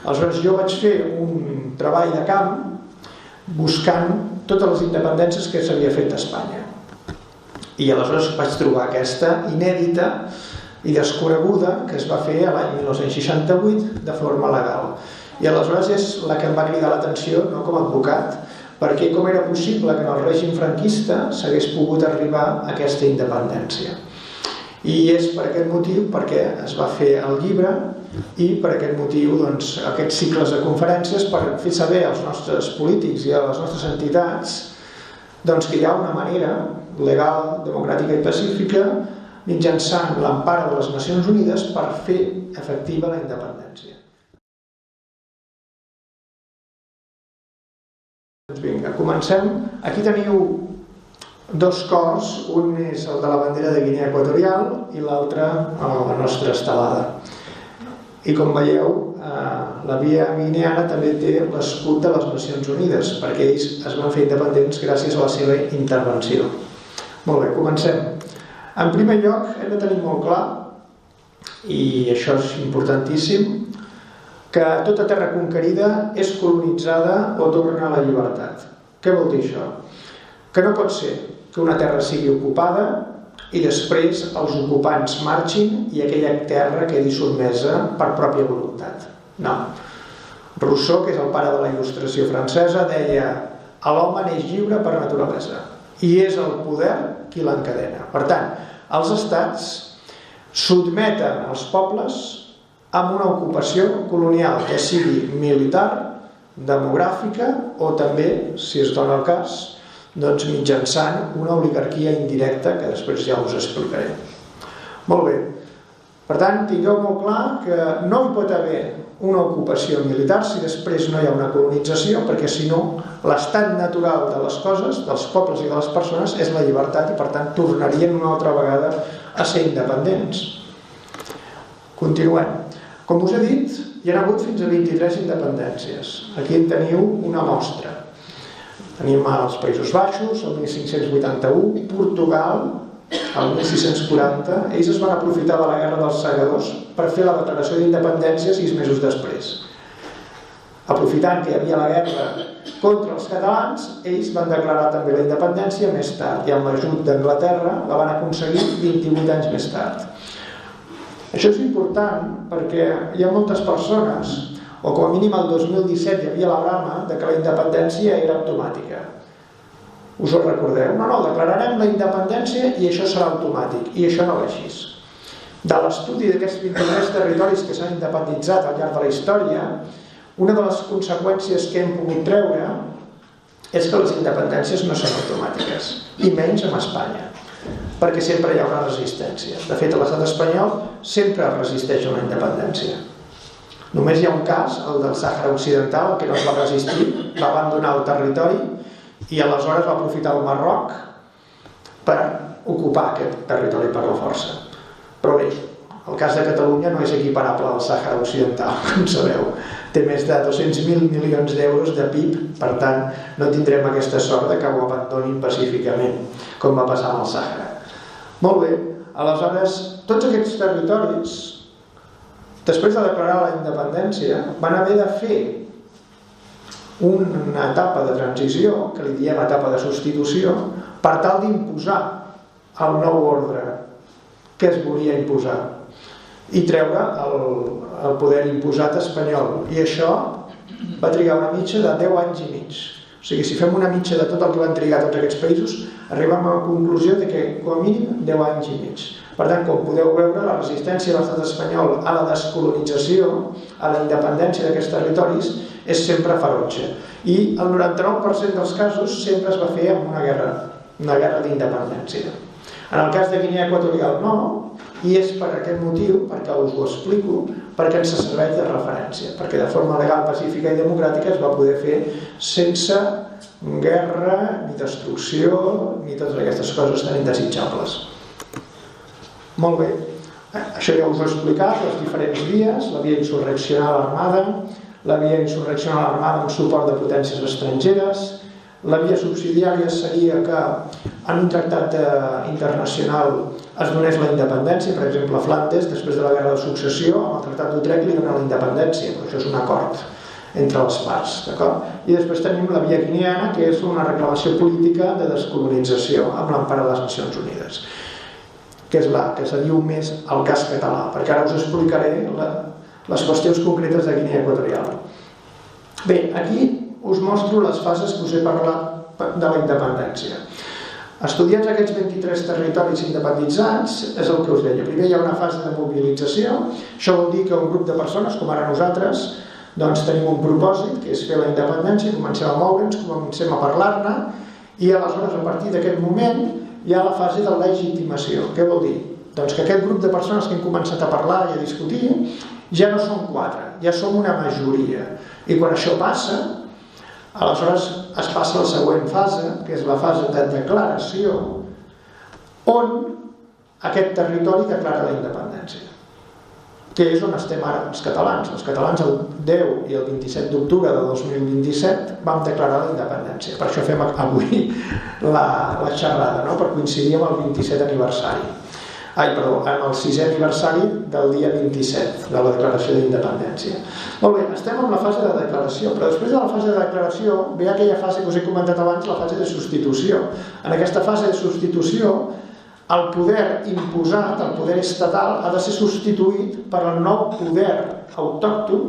Aleshores jo vaig fer un treball de camp buscant totes les independències que s'havia fet d'Espanya. I aleshores vaig trobar aquesta inèdita i desconeguda que es va fer l'any 1968 de forma legal. I aleshores és la que em va cridar l'atenció, no com a advocat, perquè com era possible que en el règim franquista s'hagués pogut arribar a aquesta independència. I és per aquest motiu perquè es va fer el llibre i per aquest motiu aquests cicles de conferències per fer saber als nostres polítics i a les nostres entitats que hi ha una manera legal, democràtica i pacífica mitjançant l'empara de les Nacions Unides per fer efectiva la independència. Doncs vinga, comencem. Aquí teniu dos cors, un és el de la bandera de Guinea Equatorial i l'altre la nostra estelada. I com veieu, la via guineana també té l'escut de les Nacions Unides, perquè ells es van fer independents gràcies a la seva intervenció. Molt bé, comencem. En primer lloc, hem de tenir molt clar, i això és importantíssim, que tota terra conquerida és colonitzada o torna a la llibertat. Què vol dir això? Que no pot ser que una terra sigui ocupada i després els ocupants marxin i aquella terra quedi sotmesa per pròpia voluntat. No. Rousseau, que és el pare de la il·lustració francesa, deia: l'home neix lliure per naturalesa i és el poder qui l'encadena. Per tant, els estats sotmeten els pobles amb una ocupació colonial, que sigui militar, demogràfica o també, si es dona el cas, mitjançant una oligarquia indirecta que després ja us explicaré. Molt bé. Per tant, tingueu molt clar que no hi pot haver una ocupació militar si després no hi ha una colonització, perquè si no, l'estat natural de les coses, dels pobles i de les persones, és la llibertat i per tant tornarien una altra vegada a ser independents. Continuem. Com us he dit, hi ha hagut fins a 23 independències. Aquí en teniu una mostra. Tenim els Països Baixos, el 1581, Portugal, el 1640. Ells es van aprofitar de la Guerra dels Segadors per fer la declaració d'independència 6 mesos després. Aprofitant que hi havia la guerra contra els catalans, ells van declarar també la independència més tard i amb l'ajut d'Anglaterra la van aconseguir 28 anys més tard. Això és important perquè hi ha moltes persones, o com a mínim el 2017 hi havia la brama de que la independència era automàtica. Us ho recordeu? No, declararem la independència i això serà automàtic. I això no va així. De l'estudi d'aquests 23 territoris que s'han independitzat al llarg de la història, una de les conseqüències que hem pogut treure és que les independències no són automàtiques, i menys amb Espanya, perquè sempre hi ha una resistència. De fet, l'estat espanyol sempre resisteix a una independència. Només hi ha un cas, el del Sàhara Occidental, que no es va resistir, va abandonar el territori i aleshores va aprofitar el Marroc per ocupar aquest territori per la força. Però bé, el cas de Catalunya no és equiparable al Sàhara Occidental, com sabeu. Té més de 200.000 milions d'euros de PIB, per tant, no tindrem aquesta sort de que ho abandonin pacíficament, com va passar amb el Sàhara. Molt bé, aleshores, tots aquests territoris, després de declarar la independència, van haver de fer una etapa de transició, que li diem etapa de substitució, per tal d'imposar el nou ordre que es volia imposar i treure el poder imposat espanyol. I això va trigar una mitja de 10 anys i mig. O sigui, si fem una mitja de tot el que van trigar tots aquests països, arribem a la conclusió de que, com a mínim, 10 anys i mig. Per tant, com podeu veure, la resistència de l'estat espanyol a la descolonització, a la independència d'aquests territoris, és sempre ferotge. I el 99% dels casos sempre es va fer amb una guerra d'independència. En el cas de Guinea Equatorial no, i és per aquest motiu, perquè us ho explico, perquè ens serveix de referència, perquè de forma legal, pacífica i democràtica es va poder fer sense guerra, ni destrucció, ni totes aquestes coses tan indesitjables. Molt bé, això ja us ho he explicat, les diferents vies, la via insurreccional armada, la via insurreccional armada amb suport de potències estrangeres, La via subsidiària seria que en un tractat internacional es donés la independència. Per exemple, a Flandes, després de la Guerra de Successió, amb el Tractat d'Utrecht li donen la independència, però això és un acord entre les parts, d'acord? I després tenim la via guineana, que és una reclamació política de descolonització amb l'empara de les Nacions Unides, que és la que se diu més el cas català, perquè ara us explicaré les qüestions concretes de Guinea Equatorial. Bé, aquí us mostro les fases que us he parlat de la independència. Estudiats aquests 23 territoris independitzats, és el que us deia. Primer hi ha una fase de mobilització. Això vol dir que un grup de persones, com ara nosaltres, doncs tenim un propòsit, que és fer la independència, comencem a moure'ns, comencem a parlar-ne, i aleshores, a partir d'aquest moment, hi ha la fase de legitimació. Què vol dir? Doncs que aquest grup de persones que hem començat a parlar i a discutir ja no són 4, ja som una majoria. I quan això passa, aleshores es passa a la següent fase, que és la fase de declaració, on aquest territori declara la independència, que és on estem ara els catalans. Els catalans el 10 i el 27 d'octubre de 2027 vam declarar la independència. Per això fem avui la xerrada, no? Per coincidir amb el 27 aniversari. En el 6è aniversari del dia 27 de la declaració d'independència. Molt bé, estem en la fase de declaració, però després de la fase de declaració ve aquella fase que us he comentat abans, la fase de substitució. En aquesta fase de substitució, el poder imposat, el poder estatal, ha de ser substituït per el nou poder autòcton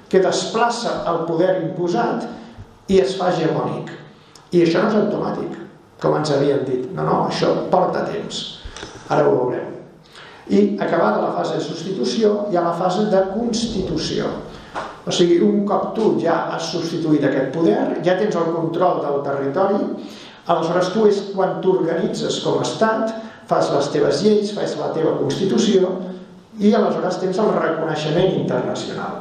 que desplaça el poder imposat i es fa hegemònic. I això no és automàtic, com ens havien dit. No, això porta temps. Ara ho veurem. I acabada la fase de substitució hi ha la fase de constitució. O sigui, un cop tu ja has substituït aquest poder, ja tens el control del territori, aleshores tu és quan t'organitzes com a estat, fas les teves lleis, fas la teva constitució i aleshores tens el reconeixement internacional.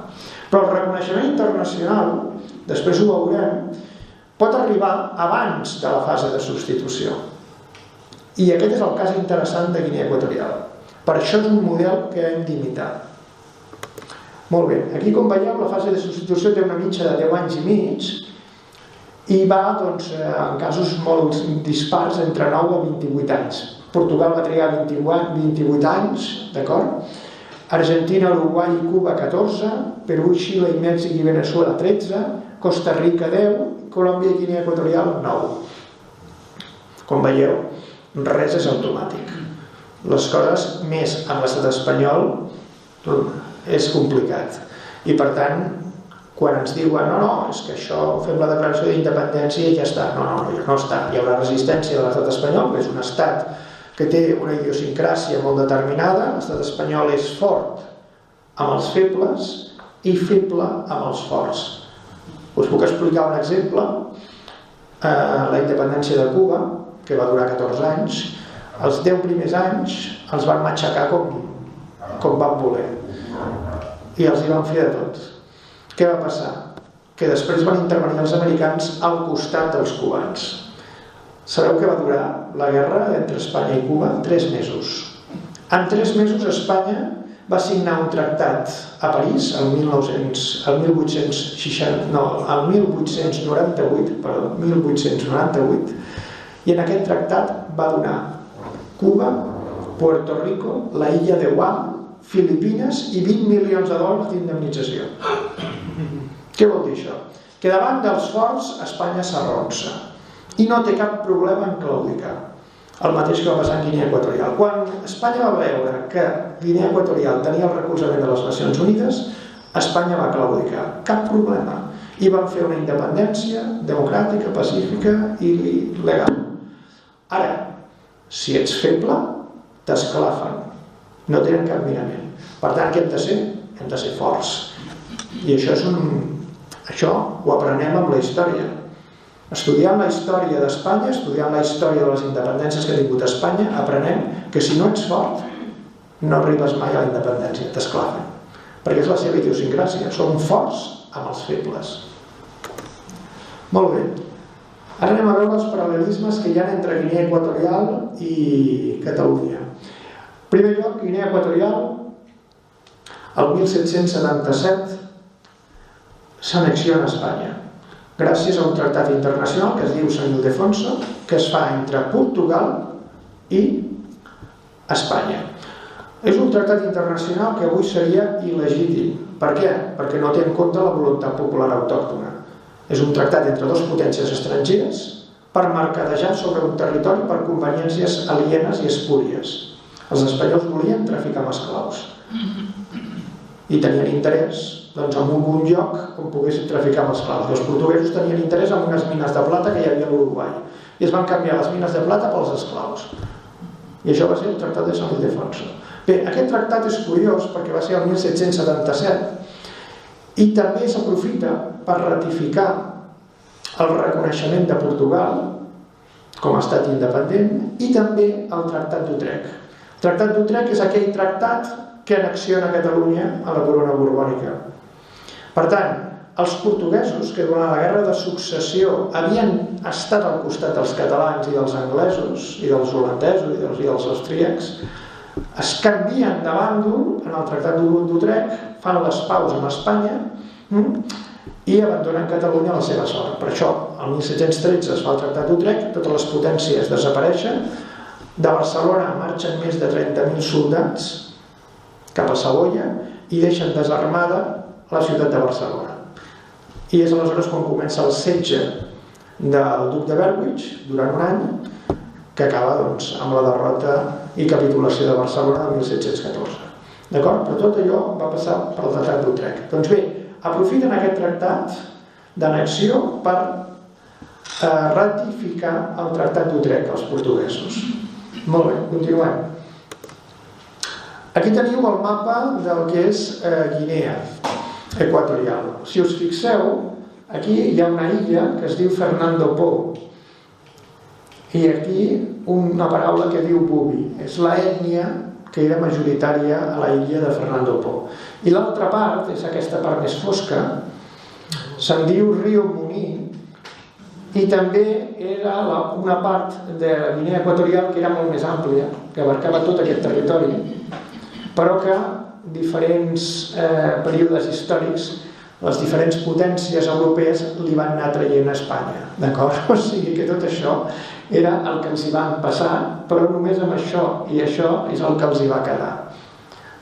Però el reconeixement internacional, després ho veurem, pot arribar abans de la fase de substitució. I aquest és el cas interessant de Guinea Equatorial. Per això és un model que hem d'imitar. Molt bé, aquí com veieu la fase de substitució té una mitja de 10 anys i mig i va, doncs, en casos molt dispars, entre 9 a 28 anys. Portugal va trigar 28 anys, d'acord? Argentina, Uruguai i Cuba 14, Perú, Xile i Mèxic i Venezuela 13, Costa Rica 10, Colòmbia i Guinea Equatorial 9. Com veieu, res és automàtic. Les coses, més amb l'estat espanyol, és complicat. I per tant, quan ens diuen no, és que això, fem la declaració d'independència i ja està. No està. Hi haurà resistència de l'estat espanyol, que és un estat que té una idiosincràsia molt determinada. L'estat espanyol és fort amb els febles i feble amb els forts. Us puc explicar un exemple. La independència de Cuba, que va durar 14 anys, els 10 primers anys els van matxacar com van voler i els hi van fer de tot. Què va passar? Que després van intervenir els americans al costat dels cubans. Sabeu que va durar la guerra entre Espanya i Cuba? 3 mesos. En 3 mesos Espanya va signar un tractat a París el 1898 i en aquest tractat va donar Cuba, Puerto Rico, la illa de Guam, Filipines i 20 milions de dòlars d'indemnització. Què vol dir això? Que davant dels forts Espanya s'arronsa i no té cap problema en claudicar. El mateix que va passar en Guinea Equatorial. Quan Espanya va veure que Guinea Equatorial tenia el recolzament de les Nacions Unides, Espanya va claudicar. Cap problema. I van fer una independència democràtica, pacífica i legal. Ara, si ets feble, t'esclafen. No tenen cap mirament. Per tant, què hem de ser? Hem de ser forts. I això ho aprenem amb la història. Estudiant la història d'Espanya, estudiant la història de les independències que ha tingut Espanya, aprenem que si no ets fort, no arribes mai a la independència, t'esclafen. Perquè és la seva idiosincràsia. Som forts amb els febles. Molt bé. Ara anem a veure els paral·lelismes que hi ha entre Guinea Equatorial i Catalunya. En primer lloc, Guinea Equatorial, el 1777, s'annexiona a Espanya. gràcies a un tractat internacional que es diu Sant Ildefonso, que es fa entre Portugal i Espanya. És un tractat internacional que avui seria il·legítim. Per què? Perquè no té en compte la voluntat popular autòctona. És un tractat entre dues potències estrangeres per mercadejar sobre un territori per conveniències alienes i espúries. Els espanyols volien traficar amb esclaus i tenien interès en un bon lloc on poguessin traficar amb esclaus. I els portuguesos tenien interès en unes mines de plata que hi havia a l'Uruguai i es van canviar les mines de plata pels esclaus. I això va ser el Tractat de Sant Ildefonso. Bé, aquest tractat és curiós perquè va ser el 1777 i també s'aprofita per ratificar el reconeixement de Portugal com a estat independent i també el Tractat d'Utrecht. El Tractat d'Utrecht és aquell tractat que annexiona Catalunya a la corona borbònica. Per tant, els portuguesos, que durant la guerra de successió havien estat al costat dels catalans i dels anglesos i dels holandesos i dels austríacs, es canvien de bàndol en el Tractat d'Utrecht, fan les paus amb Espanya i abandonen Catalunya a la seva sort. Per això, el 1713 es fa el Tractat d'Utrecht, totes les potències desapareixen, de Barcelona marxen més de 30.000 soldats cap a Savoia i deixen desarmada la ciutat de Barcelona. I és aleshores quan comença el setge del duc de Berwick durant un any, que acaba amb la derrota i capitulació de Barcelona el 1714. D'acord? Però tot allò va passar pel Tractat d'Utrecht. Doncs bé, aprofiten aquest tractat d'annexió per ratificar el Tractat d'Utrecht als portuguesos. Molt bé, continuem. Aquí teniu el mapa del que és Guinea Equatorial. Si us fixeu, aquí hi ha una illa que es diu Fernando Po i aquí una paraula que diu Bubi. És l'ètnia que era majoritària a la illa de Fernando Po. I l'altra part, és aquesta part més fosca, se'n diu Rio Muni i també era una part de la Guinea Equatorial que era molt més àmplia, que abarcava tot aquest territori, però que diferents períodes històrics, les diferents potències europees li van anar traient a Espanya, d'acord? O sigui que tot això era el que els hi van passar, però només amb això i això és el que els hi va quedar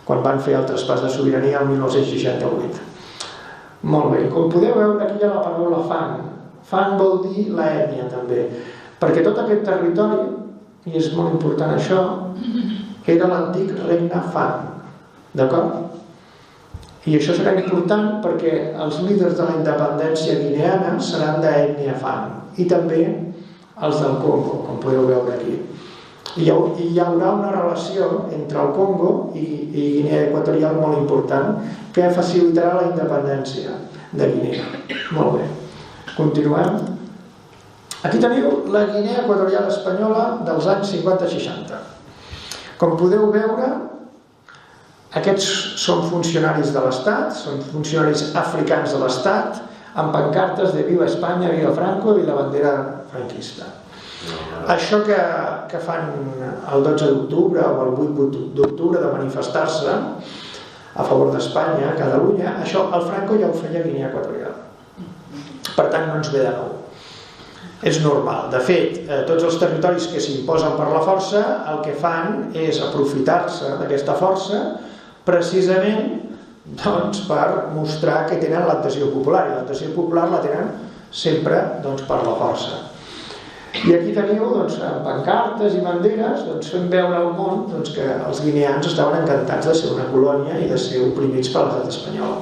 quan van fer el traspàs de sobirania el 1968. Molt bé, com podeu veure aquí hi ha la paraula Fang. Fang vol dir l'ètnia també, perquè tot aquest territori, i és molt important això, era l'antic regne Fang, d'acord? I això serà important perquè els líders de la independència guineana seran d'ètnia Fang i també els del Congo, com podeu veure aquí. I hi haurà una relació entre el Congo i Guinea Equatorial molt important que facilitarà la independència de Guinea. Molt bé, continuem. Aquí teniu la Guinea Equatorial espanyola dels anys 50-60. Com podeu veure, aquests són funcionaris de l'Estat, són funcionaris africans de l'Estat, amb pancartes de Viva Espanya, Viva Franco i la bandera franquista. Això que fan el 12 d'octubre o el 8 d'octubre de manifestar-se a favor d'Espanya, a Catalunya, això el Franco ja ho feia a Guinea Equatorial. Per tant, no ens ve de nou. És normal. De fet, tots els territoris que s'imposen per la força el que fan és aprofitar-se d'aquesta força precisament per mostrar que tenen l'adhesió popular, i l'adhesió popular la tenen sempre per la força. I aquí teniu amb pancartes i banderes fent veure al món que els guineans estaven encantats de ser una colònia i de ser oprimits per l'estat espanyol.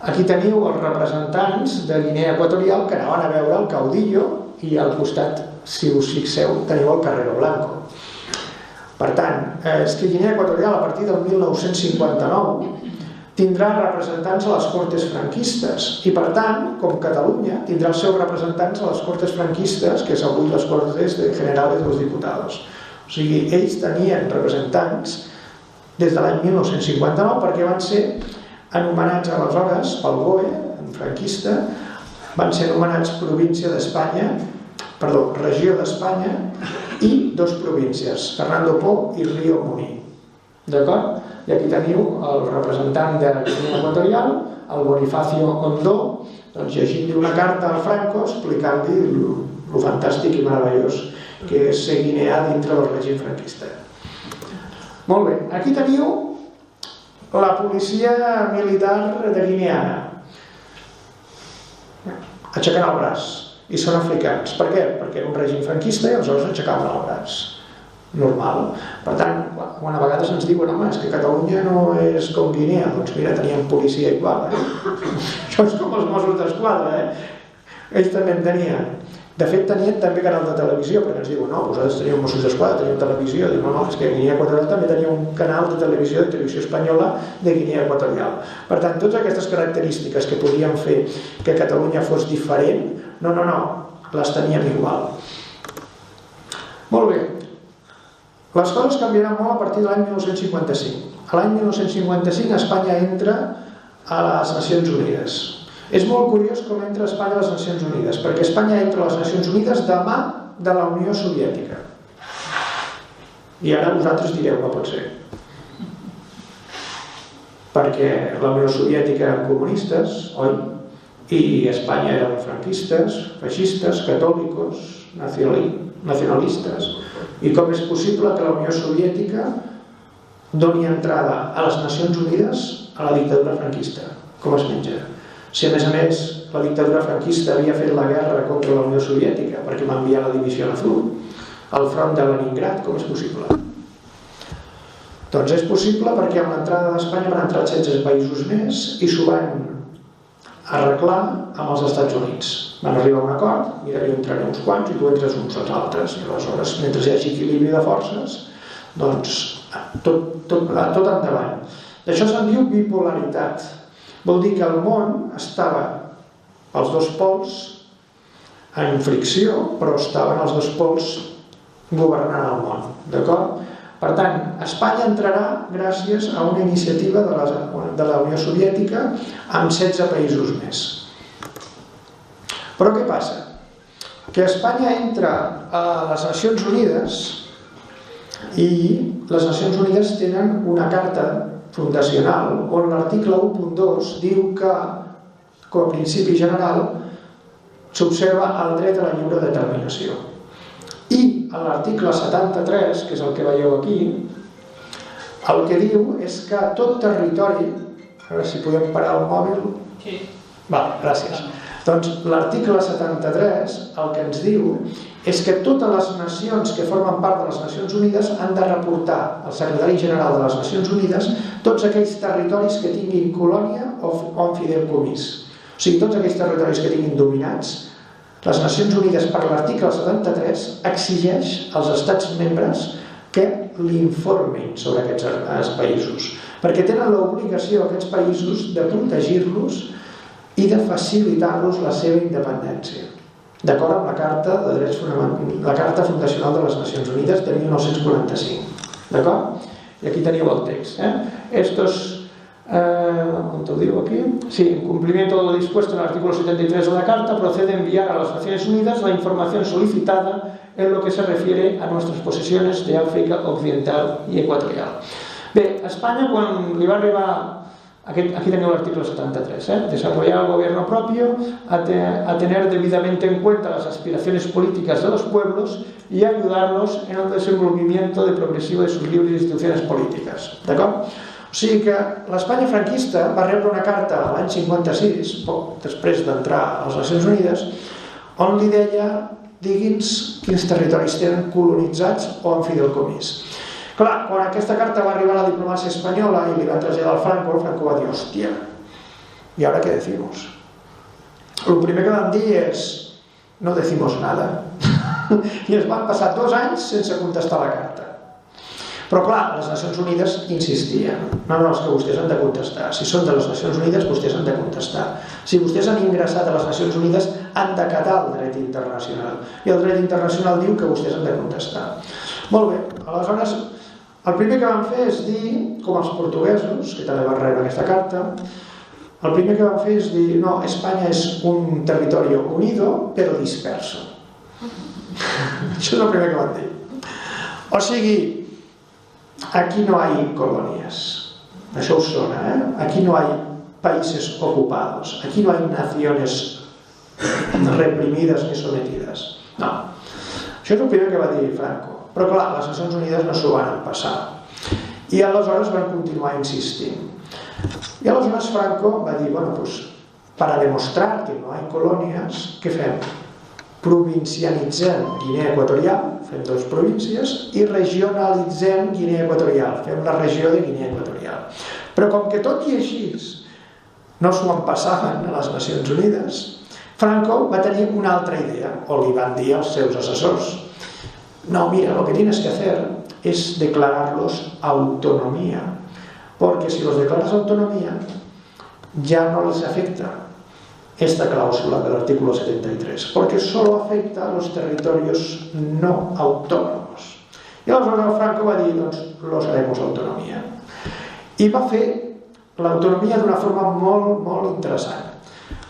Aquí teniu els representants de Guinea Equatorial que anaven a veure el caudillo i al costat, si us fixeu, teniu el Carrero Blanco. Per tant, és que Guinea Equatorial a partir del 1959 tindrà representants a les Cortes franquistes i per tant, com Catalunya, tindrà els seus representants a les Cortes franquistes, que és avui les Cortes Generales de los Diputados. O sigui, ells tenien representants des de l'any 1959 perquè van ser anomenats aleshores pel BOE, en franquista, van ser anomenats província d'Espanya, perdó, regió d'Espanya i dos províncies, Fernando Po i Rio Muni. D'acord? I aquí teniu el representant de la Guinea Equatorial el Bonifacio Ondó, doncs llegint-li una carta al Franco explicant-li lo fantàstic i meravellós que és ser guineà dintre del règim franquista. Molt bé, aquí teniu la policia militar de Guineana aixecant el braç, i són africans. Per què? Perquè era un règim franquista i aleshores aixecaven el braç. Normal. Per tant, quan a vegades ens diuen home, és que Catalunya no és com Guinea, doncs mira, teníem policia igual, Això és com els Mossos d'Esquadra, Ells també en tenien. De fet, tenien també canal de televisió, perquè ens diuen, no, vosaltres teníeu Mossos d'Esquadra, teníeu televisió. Diu, no, és que Guinea Equatorial també tenia un canal de televisió espanyola de Guinea Equatorial. Per tant, totes aquestes característiques que podien fer que Catalunya fos diferent, no, les teníem igual. Molt bé. Les coses canviaran molt a partir de l'any 1955. A l'any 1955 Espanya entra a les Nacions Unides. És molt curiós com entra Espanya a les Nacions Unides, perquè Espanya entra a les Nacions Unides de mà de la Unió Soviètica. I ara vosaltres direu, no pot ser. Perquè la Unió Soviètica eren comunistes, oi? I Espanya eren franquistes, feixistes, catòlicos, nacionalistes. I com és possible que la Unió Soviètica doni entrada a les Nacions Unides a la dictadura franquista? Com es menja? Si a més la dictadura franquista havia fet la guerra contra la Unió Soviètica perquè va enviar la divisió azul al front de Leningrad, com és possible? Doncs és possible perquè amb l'entrada d'Espanya van entrar 16 països més i s'ho van arreglar amb els Estats Units. Van arribar a un acord, mira, jo entraré uns quants i tu entres uns altres, i aleshores, mentre hi hagi equilibri de forces, doncs tot endavant. D'això se'n diu bipolaritat. Vol dir que el món estava els dos pols en fricció, però estaven els dos pols governant el món, d'acord? Per tant, Espanya entrarà gràcies a una iniciativa de la Unió Soviètica amb 16 països més. Però què passa? Que Espanya entra a les Nacions Unides i les Nacions Unides tenen una carta fundacional on l'article 1.2 diu que, com a principi general, s'observa el dret a la lliure determinació. I a l'article 73, que és el que veieu aquí, el que diu és que tot territori... A veure si podem parar el mòbil. Sí. Va, gràcies. Doncs l'article 73 el que ens diu és que totes les nacions que formen part de les Nacions Unides han de reportar al secretari general de les Nacions Unides tots aquells territoris que tinguin colònia o fideïcomís. O sigui, tots aquells territoris que tinguin dominats, les Nacions Unides, per l'article 73, exigeix als estats membres que l'informin sobre aquests països, perquè tenen l'obligació aquests països de protegir-los i de facilitar-los la seva independència, d'acord amb la Carta Fundacional de les Nacions Unides de 1945. D'acord? I aquí teniu el text. Estos... ¿dónde lo digo aquí? Sí, en cumplimiento de lo dispuesto en el artículo 73 de la Carta, procede a enviar a las Naciones Unidas la información solicitada en lo que se refiere a nuestras posesiones de África Occidental y Ecuatorial. Bé, a Espanya, quan li va arribar... Aquí teniu l'artículo 73, desarrollar el gobierno propio, a tener debidamente en cuenta las aspiraciones políticas de los pueblos y ayudarlos en el desenvolvimiento progresivo de sus libres instituciones políticas. D'acord? O sigui que l'Espanya franquista va rebre una carta l'any 56, poc després d'entrar a les Nacions Unides, on li deia, digui'ns quins territoris tenen colonitzats o en fideïcomís. Clar, quan aquesta carta va arribar a la diplomàcia espanyola i li va traslladar al Franco, el Franco va dir, hòstia, ¿y ahora qué decimos? El primer que van dir és, no decimos nada. I es van passar 2 anys sense contestar la carta. Però clar, les Nacions Unides insistien, no, és que vostès han de contestar. Si són de les Nacions Unides, vostès han de contestar. Si vostès han ingressat a les Nacions Unides, han d'acatar el dret internacional. I el dret internacional diu que vostès han de contestar. Molt bé, aleshores, el primer que van fer és dir, com els portuguesos, que també van rebre aquesta carta, el primer que van fer és dir, no, Espanya és un territori unido, però disperso. Això és el primer que van dir. O sigui, aquí no hay colonias. Això us sona, Aquí no hay países ocupados. Aquí no hay naciones reprimides ni sometides. No. Això és el primer que va dir Franco. Però clar, les Nacions Unides no s'ho van passar. I aleshores van continuar insistint. I aleshores Franco va dir, bueno, pues, para demostrar que no hay colonias, què fem? Provincianitzem Guinea Equatorial, fem 2 províncies, i regionalitzem Guinea Equatorial, fem la regió de Guinea Equatorial. Però com que tot i així no s'ho en passaven a les Nacions Unides, Franco va tenir una altra idea, o li van dir als seus assessors. No, mira, lo que tienes que hacer es declararlos autonomía, porque si los declaras autonomía, ya no les afecta esta cláusula del artículo 73, porque solo afecta a los territorios no autónomos. I aleshores Franco va dir, doncs, los haremos autonomía. I va fer l'autonomia d'una forma molt, molt interessant.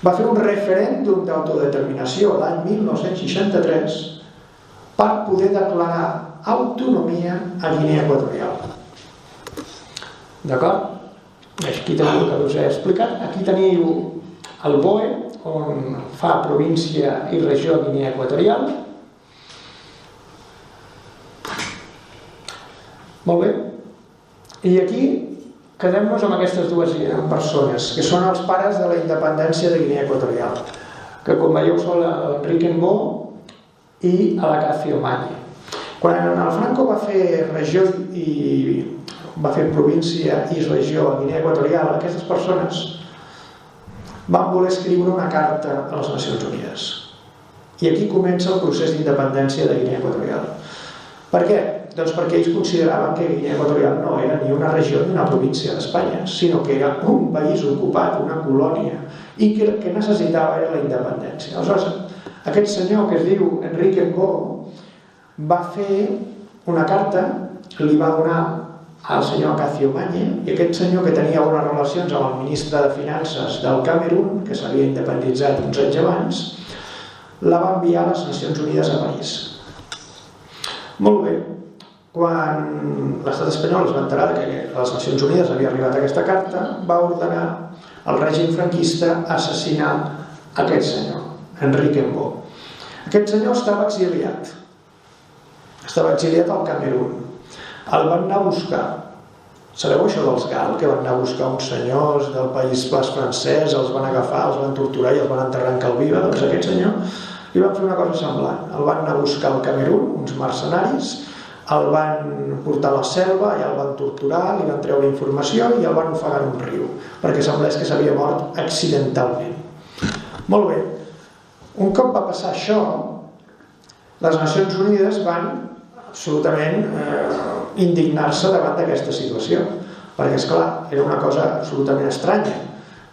Va fer un referèndum d'autodeterminació l'any 1963 per poder declarar autonomia a Guinea Equatorial. D'acord? Aquí teniu el que us he explicat. Aquí teniu el BOE, on fa província i regió Guinea Equatorial. Molt bé. I aquí quedem-nos amb aquestes 2 persones, que són els pares de la independència de Guinea Equatorial, que com veieu són l'Enrique Ngó i l'Acacio Magne. Quan el Franco va fer regió i va fer província i regió a Guinea Equatorial, aquestes persones van voler escriure una carta a les Nacions Unides. I aquí comença el procés d'independència de Guinea Equatorial. Per què? Doncs perquè ells consideraven que Guinea Equatorial no era ni una regió ni una província d'Espanya, sinó que era un país ocupat, una colònia, i que el que necessitava era la independència. Aleshores, aquest senyor que es diu Enrique Ngó va fer una carta, li va donar al senyor Acacio Magne, i aquest senyor, que tenia bones relacions amb el ministre de Finances del Camerún, que s'havia independitzat uns anys abans, la va enviar a les Nacions Unides a París. Molt bé. Quan l'estat espanyol es va enterar que a les Nacions Unides havia arribat aquesta carta, va ordenar al règim franquista assassinar aquest senyor, Enrique Ngó. Aquest senyor estava exiliat. Estava exiliat al Camerún. El van anar a buscar. Sabeu això dels GAL, que van anar a buscar uns senyors del País Basc francès, els van agafar, els van torturar i els van enterrar en Calviva? Doncs aquest senyor li van fer una cosa semblant. El van anar a buscar al Camerún, uns mercenaris, el van portar a la selva, i el van torturar, li van treure informació i el van ofegar en un riu, perquè semblés que s'havia mort accidentalment. Molt bé. Un cop va passar això, les Nacions Unides van absolutament indignar-se davant d'aquesta situació, perquè, esclar, era una cosa absolutament estranya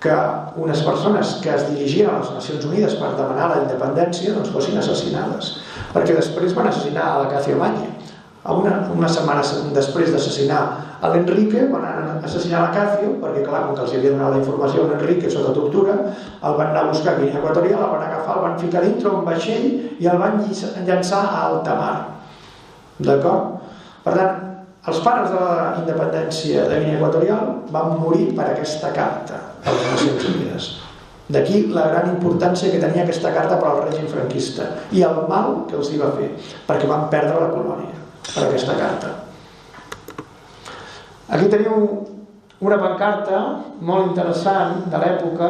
que unes persones que es dirigien a les Nacions Unides per demanar la independència doncs fossin assassinades, perquè després van assassinar a l'Acacio Magne. Una setmana després d'assassinar a l'Enrique, van assassinar l'Acacio, perquè clar, com que els havia donat la informació a l'Enrique sota tortura, el van anar a buscar a Guinea Equatorial, el van agafar, el van ficar dintre un vaixell i el van llançar a alta mar. D'acord? Per tant, els pares de la independència de Guinea Equatorial van morir per aquesta carta a les Nacions Unides. D'aquí la gran importància que tenia aquesta carta per al règim franquista i el mal que els hi va fer, perquè van perdre la colònia per aquesta carta. Aquí teniu una pancarta molt interessant de l'època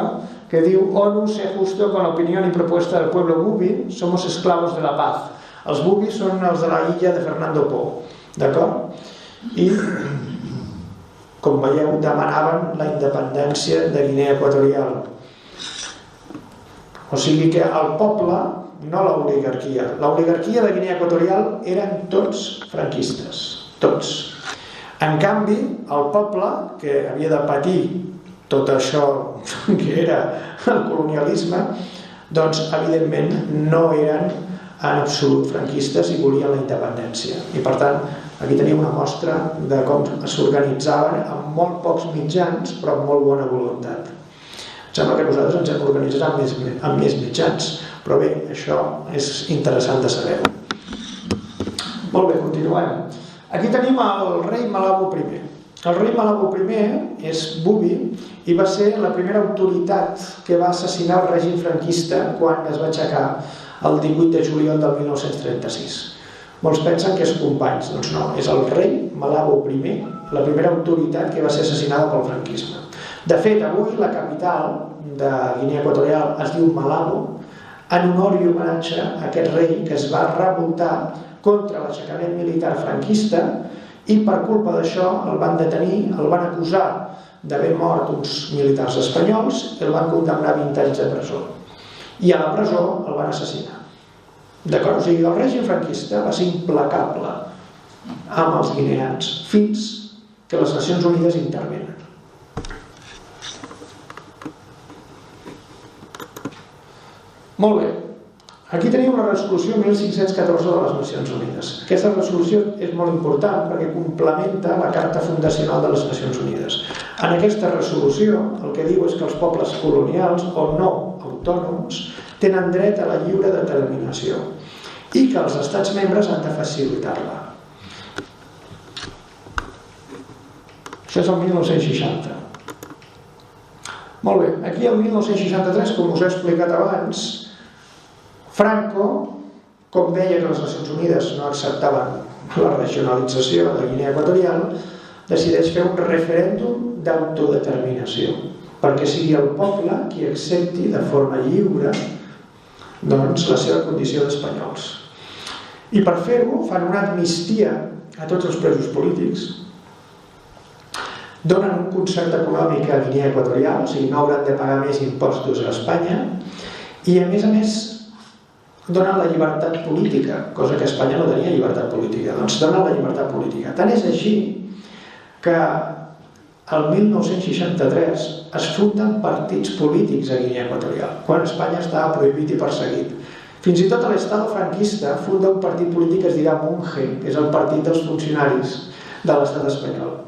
que diu: ONU sé justo con la opinión y propuesta del pueblo Bubi, somos esclavos de la paz. Els Bubi són els de la illa de Fernando Po, d'acord? I, com veieu, demanaven la independència de Guinea Equatorial. O sigui que el poble, no l'oligarquia. L'oligarquia de Guinea Equatorial eren tots franquistes, tots. En canvi, el poble, que havia de patir tot això que era el colonialisme, doncs, evidentment, no eren en absolut franquistes i volien la independència. I, per tant, aquí teniu una mostra de com s'organitzaven amb molt pocs mitjans, però amb molt bona voluntat. Sembla que nosaltres ens hem organitzat amb més mitjans, però bé, això és interessant de saber. Molt bé, continuem. Aquí tenim el rei Malabo I. El rei Malabo I és Bubi i va ser la primera autoritat que va assassinar el règim franquista quan es va aixecar el 18 de juliol del 1936. Molts pensen que és Companys, doncs no, és el rei Malabo I, la primera autoritat que va ser assassinada pel franquisme. De fet, avui la capital de Guinea Equatorial es diu Malabo, en honor i homenatge a aquest rei que es va revoltar contra l'aixecament militar franquista i per culpa d'això el van detenir, el van acusar d'haver mort uns militars espanyols i el van condemnar a 20 anys de presó. I a la presó el van assassinar. D'acord? O sigui, el règim franquista va ser implacable amb els guineans fins que les Nacions Unides intervenen. Molt bé, aquí teniu la resolució 1514 de les Nacions Unides. Aquesta resolució és molt important perquè complementa la Carta Fundacional de les Nacions Unides. En aquesta resolució el que diu és que els pobles colonials o no autònoms tenen dret a la lliure determinació i que els estats membres han de facilitar-la. Això és el 1960. Molt bé, aquí el 1963, com us he explicat abans, Franco, com deia que les Nacions Unides no acceptaven la regionalització de Guinea Equatorial, decideix fer un referèndum d'autodeterminació perquè sigui el poble qui accepti de forma lliure doncs, la seva condició d'espanyols. I per fer-ho fan una amnistia a tots els presos polítics, donen un concert econòmic a Guinea Equatorial, o sigui, no hauran de pagar més impostos a Espanya, i a més donen la llibertat política, cosa que Espanya no tenia llibertat política, doncs donen la llibertat política. Tant és així que el 1963 es funden partits polítics a Guinea Equatorial, quan Espanya estava prohibit i perseguit. Fins i tot l'Estado franquista funda un partit polític que es dirà MUNGE, que és el partit dels funcionaris de l'Estat espanyol.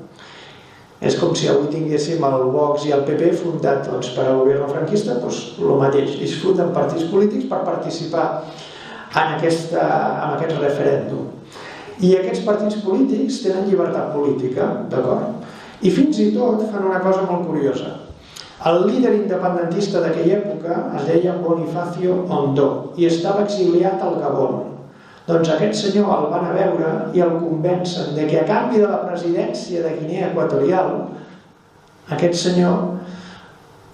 És com si avui tinguéssim el Vox i el PP fundat per al govern franquista, doncs el mateix, ells funden partits polítics per participar en aquest referèndum. I aquests partits polítics tenen llibertat política, d'acord? I fins i tot fan una cosa molt curiosa. El líder independentista d'aquella època es deia Bonifacio Ondó i estava exiliat al Gabon. Doncs aquest senyor el van a veure i el convencen de que a canvi de la presidència de Guinea Equatorial, aquest senyor,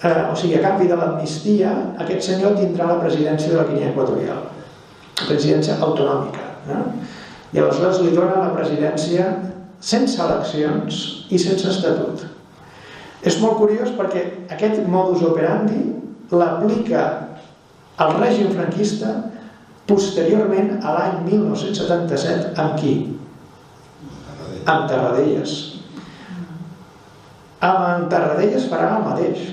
o sigui, a canvi de l'amnistia, aquest senyor tindrà la presidència de la Guinea Equatorial, presidència autonòmica. I aleshores li dona la presidència sense eleccions i sense estatut. És molt curiós perquè aquest modus operandi l'aplica el règim franquista posteriorment a l'any 1977 amb qui? Amb Tarradellas. Amb Tarradellas faran el mateix.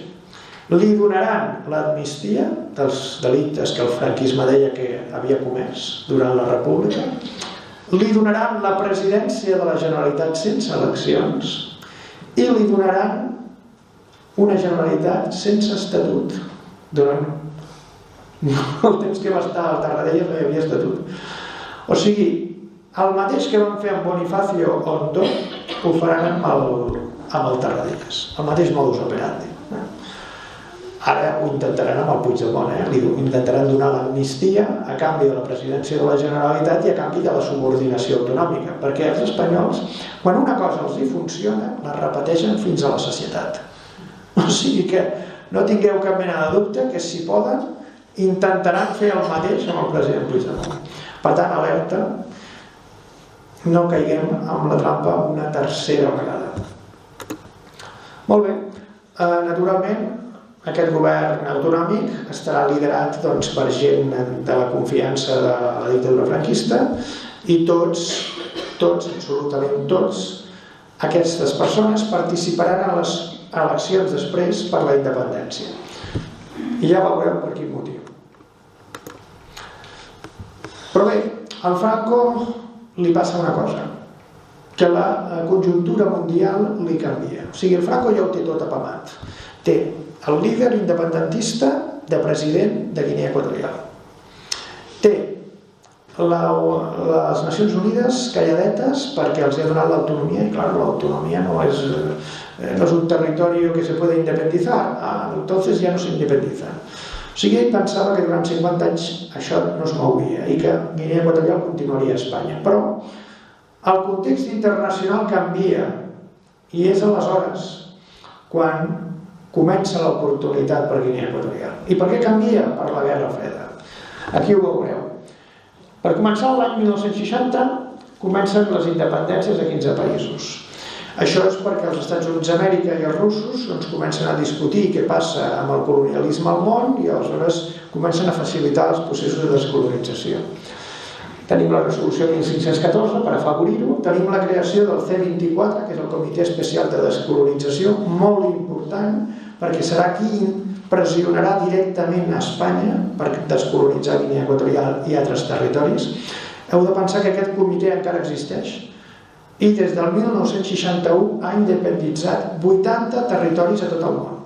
Li donaran l'amnistia dels delictes que el franquisme deia que havia comès durant la República, li donaran la presidència de la Generalitat sense eleccions i li donaran una Generalitat sense estatut. Durant el temps que va estar al Tarradellas no hi havia estatut. O sigui, el mateix que van fer amb Bonifacio Ondó ho faran amb el Tarradellas, el mateix modus operandi. Ara ho intentaran amb el Puigdemont, li intentaran donar l'amnistia a canvi de la presidència de la Generalitat i a canvi de la subordinació autonòmica, perquè els espanyols, quan una cosa els hi funciona, la repeteixen fins a la sacietat. O sigui que no tingueu cap mena de dubte que si poden intentaran fer el mateix amb el president Puigdemont. Per tant, alerta, no caiguem amb la trampa una tercera vegada. Molt bé, naturalment aquest govern autonòmic estarà liderat per gent de la confiança de la dictadura franquista i tots, absolutament tots, aquestes persones participaran a les eleccions després per la independència. I ja veurem per quin motiu. Però bé, al Franco li passa una cosa, que la conjuntura mundial li canvia. O sigui, el Franco ja ho té tot apamat. Té el líder independentista de president de Guinea Equatorial. Té les Nacions Unides calladetes perquè els ha donat l'autonomia, i clar, l'autonomia no és no es un territorio que se puede independizar, entonces ya no se independizan. O sigui, ell pensava que durant 50 anys això no es mouria i que Guinea Equatorial continuaria a Espanya. Però el context internacional canvia i és aleshores quan comença l'oportunitat per Guinea Equatorial. I per què canvia? Per la Guerra Freda. Aquí ho veureu. Per començar, l'any 1960 comencen les independències a 15 països. Això és perquè els Estats Units d'Amèrica i els russos comencen a discutir què passa amb el colonialisme al món i aleshores comencen a facilitar els processos de descolonització. Tenim la resolució 1514 per afavorir-ho, tenim la creació del C24, que és el Comitè Especial de Descolonització, molt important, perquè serà qui pressionarà directament a Espanya per descolonitzar Guinea Equatorial i altres territoris. Heu de pensar que aquest comitè encara existeix i des del 1961 ha independitzat 80 territoris a tot el món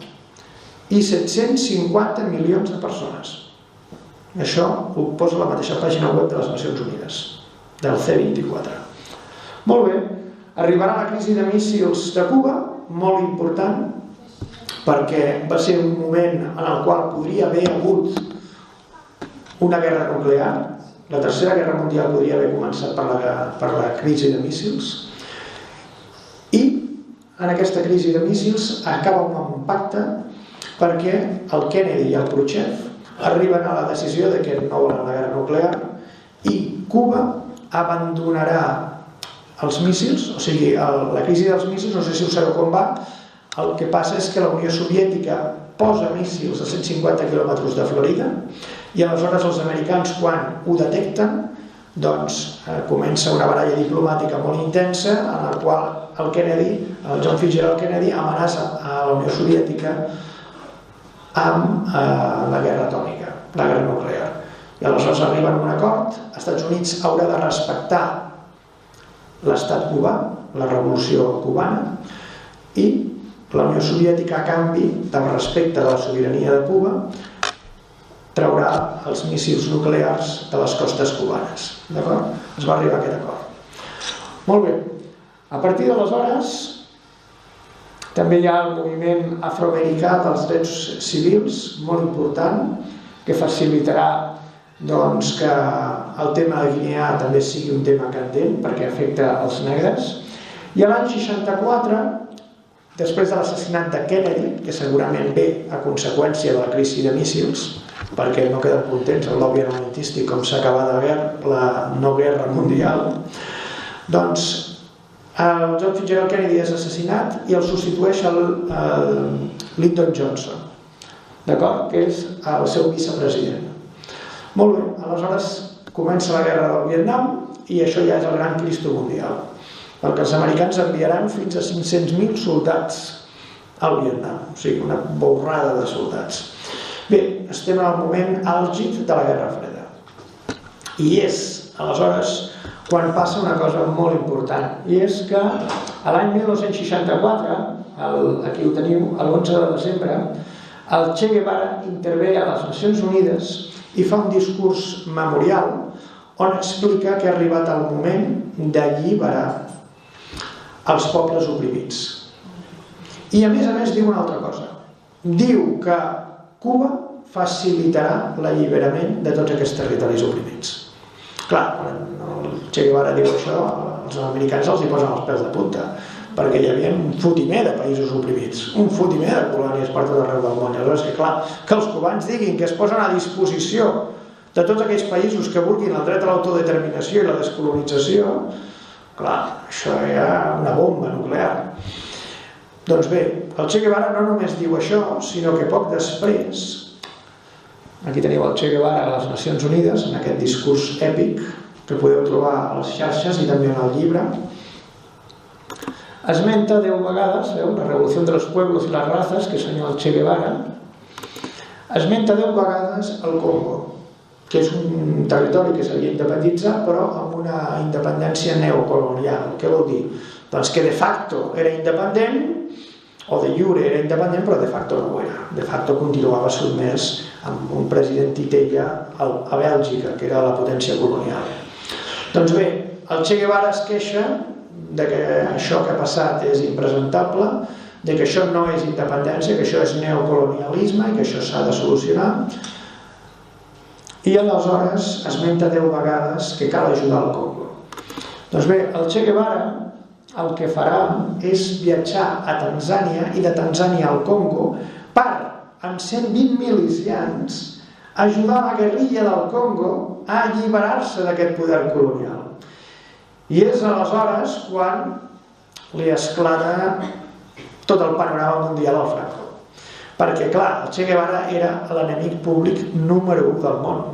i 750 milions de persones. Això ho posa a la mateixa pàgina web de les Nacions Unides, del C24. Molt bé, arribarà la crisi de míssils de Cuba, molt important, perquè va ser un moment en el qual podria haver hagut una guerra nuclear. La Tercera Guerra Mundial podria haver començat per la crisi de míssils i en aquesta crisi de míssils acaba amb un pacte perquè el Kennedy i el Khrushchev arriben a la decisió de que no volen la guerra nuclear i Cuba abandonarà els míssils, o sigui, la crisi dels míssils, no sé si ho sabeu com va, el que passa és que la Unió Soviètica posa míssils a 150 quilòmetres de Florida i aleshores els americans, quan ho detecten, doncs comença una baralla diplomàtica molt intensa en la qual el John Fitzgerald Kennedy amenaça a la Unió Soviètica amb la guerra atòmica, la guerra nuclear. I aleshores arriben a un acord, els Estats Units haurà de respectar l'estat cubà, la revolució cubana, i la Unió Soviètica, a canvi del respecte de la sobirania de Cuba, traurà els míssils nuclears de les costes cubanes. D'acord? Es va arribar a aquest acord. Molt bé. A partir d'aleshores també hi ha el moviment afroamericà dels drets civils, molt important, que facilitarà doncs, que el tema de Guinea també sigui un tema candent perquè afecta els negres. I a l'any 64, després de l'assassinat de Kennedy, que segurament ve a conseqüència de la crisi de míssils, perquè no queden contents el lobby armamentístic com s'ha acabat la no guerra mundial, doncs el John Fitzgerald Kennedy és assassinat i el substitueix el Lyndon Johnson, d'acord? Que és el seu vicepresident. Molt bé, aleshores comença la guerra del Vietnam i això ja és el gran Cristo mundial, perquè els americans enviaran fins a 500.000 soldats al Vietnam, o sigui, una borrada de soldats. Bé, estem en el moment àlgid de la Guerra Freda i és aleshores quan passa una cosa molt important, i és que l'any 1964, aquí ho teniu, l'11 de desembre, el Che Guevara intervé a les Nacions Unides i fa un discurs memorial on explica que ha arribat el moment d'alliberar els pobles oprimits. I a més diu una altra cosa. Diu que Cuba facilitarà l'alliberament de tots aquests territoris oprimits. Clar, quan el Che Guevara diu això, els americans els hi posen els pèls de punta, perquè hi havia un fotimer de països oprimits, un fotimer de colònies per tot arreu del món. Llavors, clar, que els cubans diguin que es posen a disposició de tots aquells països que vulguin el dret a l'autodeterminació i la descolonització, clar, això era una bomba nuclear. Doncs bé, el Che Guevara no només diu això, sinó que poc després, aquí teniu el Che Guevara a les Nacions Unides, en aquest discurs èpic que podeu trobar a les xarxes i també en el llibre, esmenta 10 vegades, la revolució de los pueblos i les razas, que senyor el Che Guevara, esmenta 10 vegades el Congo, que és un territori que s'havia independitzat però amb una independència neocolonial. Què vol dir? Doncs que de facto era independent, o de jure era independent, però de facto no ho era. De facto continuava sotmès amb un president titella a Bèlgica, que era la potència colonial. Doncs bé, el Che Guevara es queixa de que això que ha passat és impresentable, de que això no és independència, que això és neocolonialisme i que això s'ha de solucionar. I aleshores esmenta 10 vegades que cal ajudar el Congo. Doncs bé, el Che Guevara el que farà és viatjar a Tanzània i de Tanzània al Congo per, amb 120 milicians, ajudar la guerrilla del Congo a alliberar-se d'aquest poder colonial. I és aleshores quan li esclata tot el panorama mundial al Franco. Perquè, clar, el Che Guevara era l'enemic públic número 1 del món,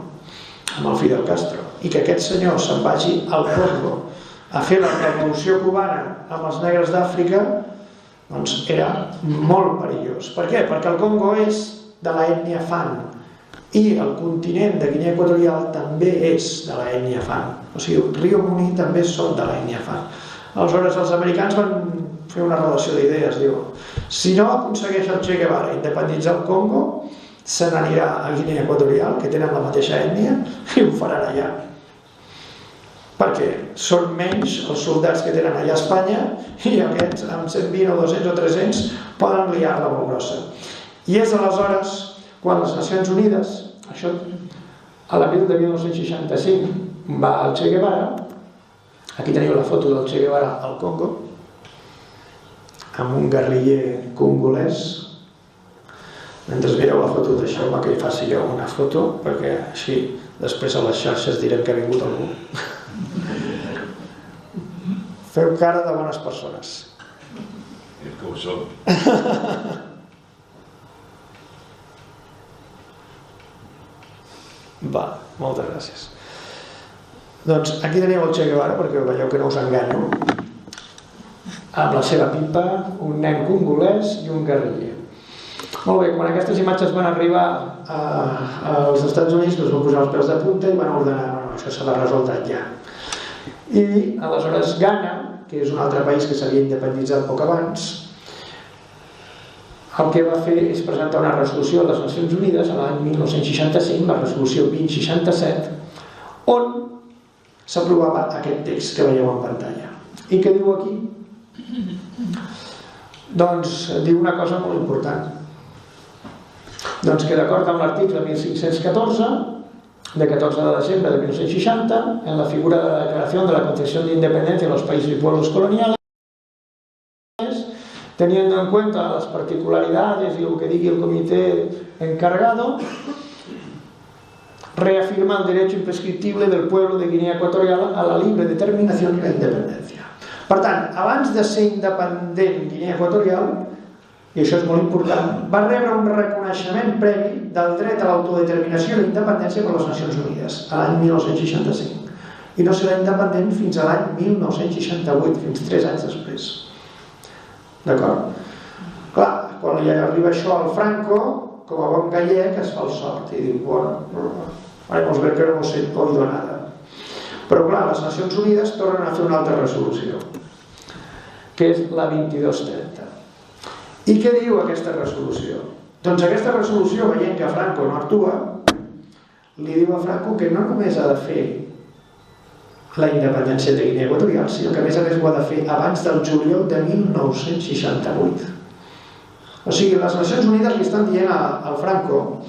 amb el Fidel Castro. I que aquest senyor se'n vagi al Congo a fer la revolució cubana amb els negres d'Àfrica, doncs era molt perillós. Per què? Perquè el Congo és de l'ètnia Fan i el continent de Guinea Equatorial també és de l'ètnia Fan. O sigui, Rio Muni també són de l'ètnia Fan. Aleshores, els americans van fer una relació d'idees, diu, si no aconsegueix el Che Guevara independitzar el Congo, se n'anirà a Guinea Equatorial, que tenen la mateixa ètnia, i ho faran allà. Perquè són menys els soldats que tenen allà a Espanya i aquests amb 120 o 200 o 300 poden liar-la molt grossa. I és aleshores quan les Nacions Unides, això a l'abril de 1965 va al Che Guevara, aquí teniu la foto del Che Guevara al Congo, amb un guerriller congolès. Mentre mireu la foto, deixeu-me que hi faci jo una foto, perquè així després a les xarxes direm que ha vingut algú. Feu cara de bones persones. És que ho som. Va, moltes gràcies. Doncs aquí teniu el Che Guevara, perquè veieu que no us enganyo, amb la seva pipa, un nen congolès i un guerriller. Molt bé, quan aquestes imatges van arribar als Estats Units, es van posar els peus de punta i van ordenar, no, això s'ha de resoldre ja. I aleshores Ghana, que és un altre país que s'havia independitzat poc abans, el que va fer és presentar una resolució a les Nacions Unides l'any 1965, la resolució 2067, on s'aprovava aquest text que veieu en pantalla. I què diu aquí? Doncs diu una cosa molt important. Doncs que d'acord amb l'article 1514 de 14 de desembre de 1960, en la figura de la Declaración de la Concesión de Independencia de los Países y Pueblos Coloniales, teniendo en cuenta las particularidades y lo que diga el comité encargado, reafirma el derecho imprescriptible del pueblo de Guinea Equatorial a la libre determinación y la independencia. Per tant, abans de ser independent Guinea Equatorial, i això és molt important, va rebre un reconeixement previ del dret a l'autodeterminació i la independència per les Nacions Unides a l'any 1965. I no serà independent fins a l'any 1968, fins 3 anys després. D'acord? Clar, quan li arriba això al Franco, com a bon gallec es fa el sort i diu, bueno, haremos ver que no hemos oído nada. Però clar, les Nacions Unides tornen a fer una altra resolució, que és la 2230. I què diu aquesta resolució? Doncs aquesta resolució, veient que Franco no actua, li diu a Franco que no només ha de fer la independència de Guinea Equatorial, sinó que a més ho ha de fer abans del juliol de 1968. O sigui, les Nacions Unides li estan dient al Franco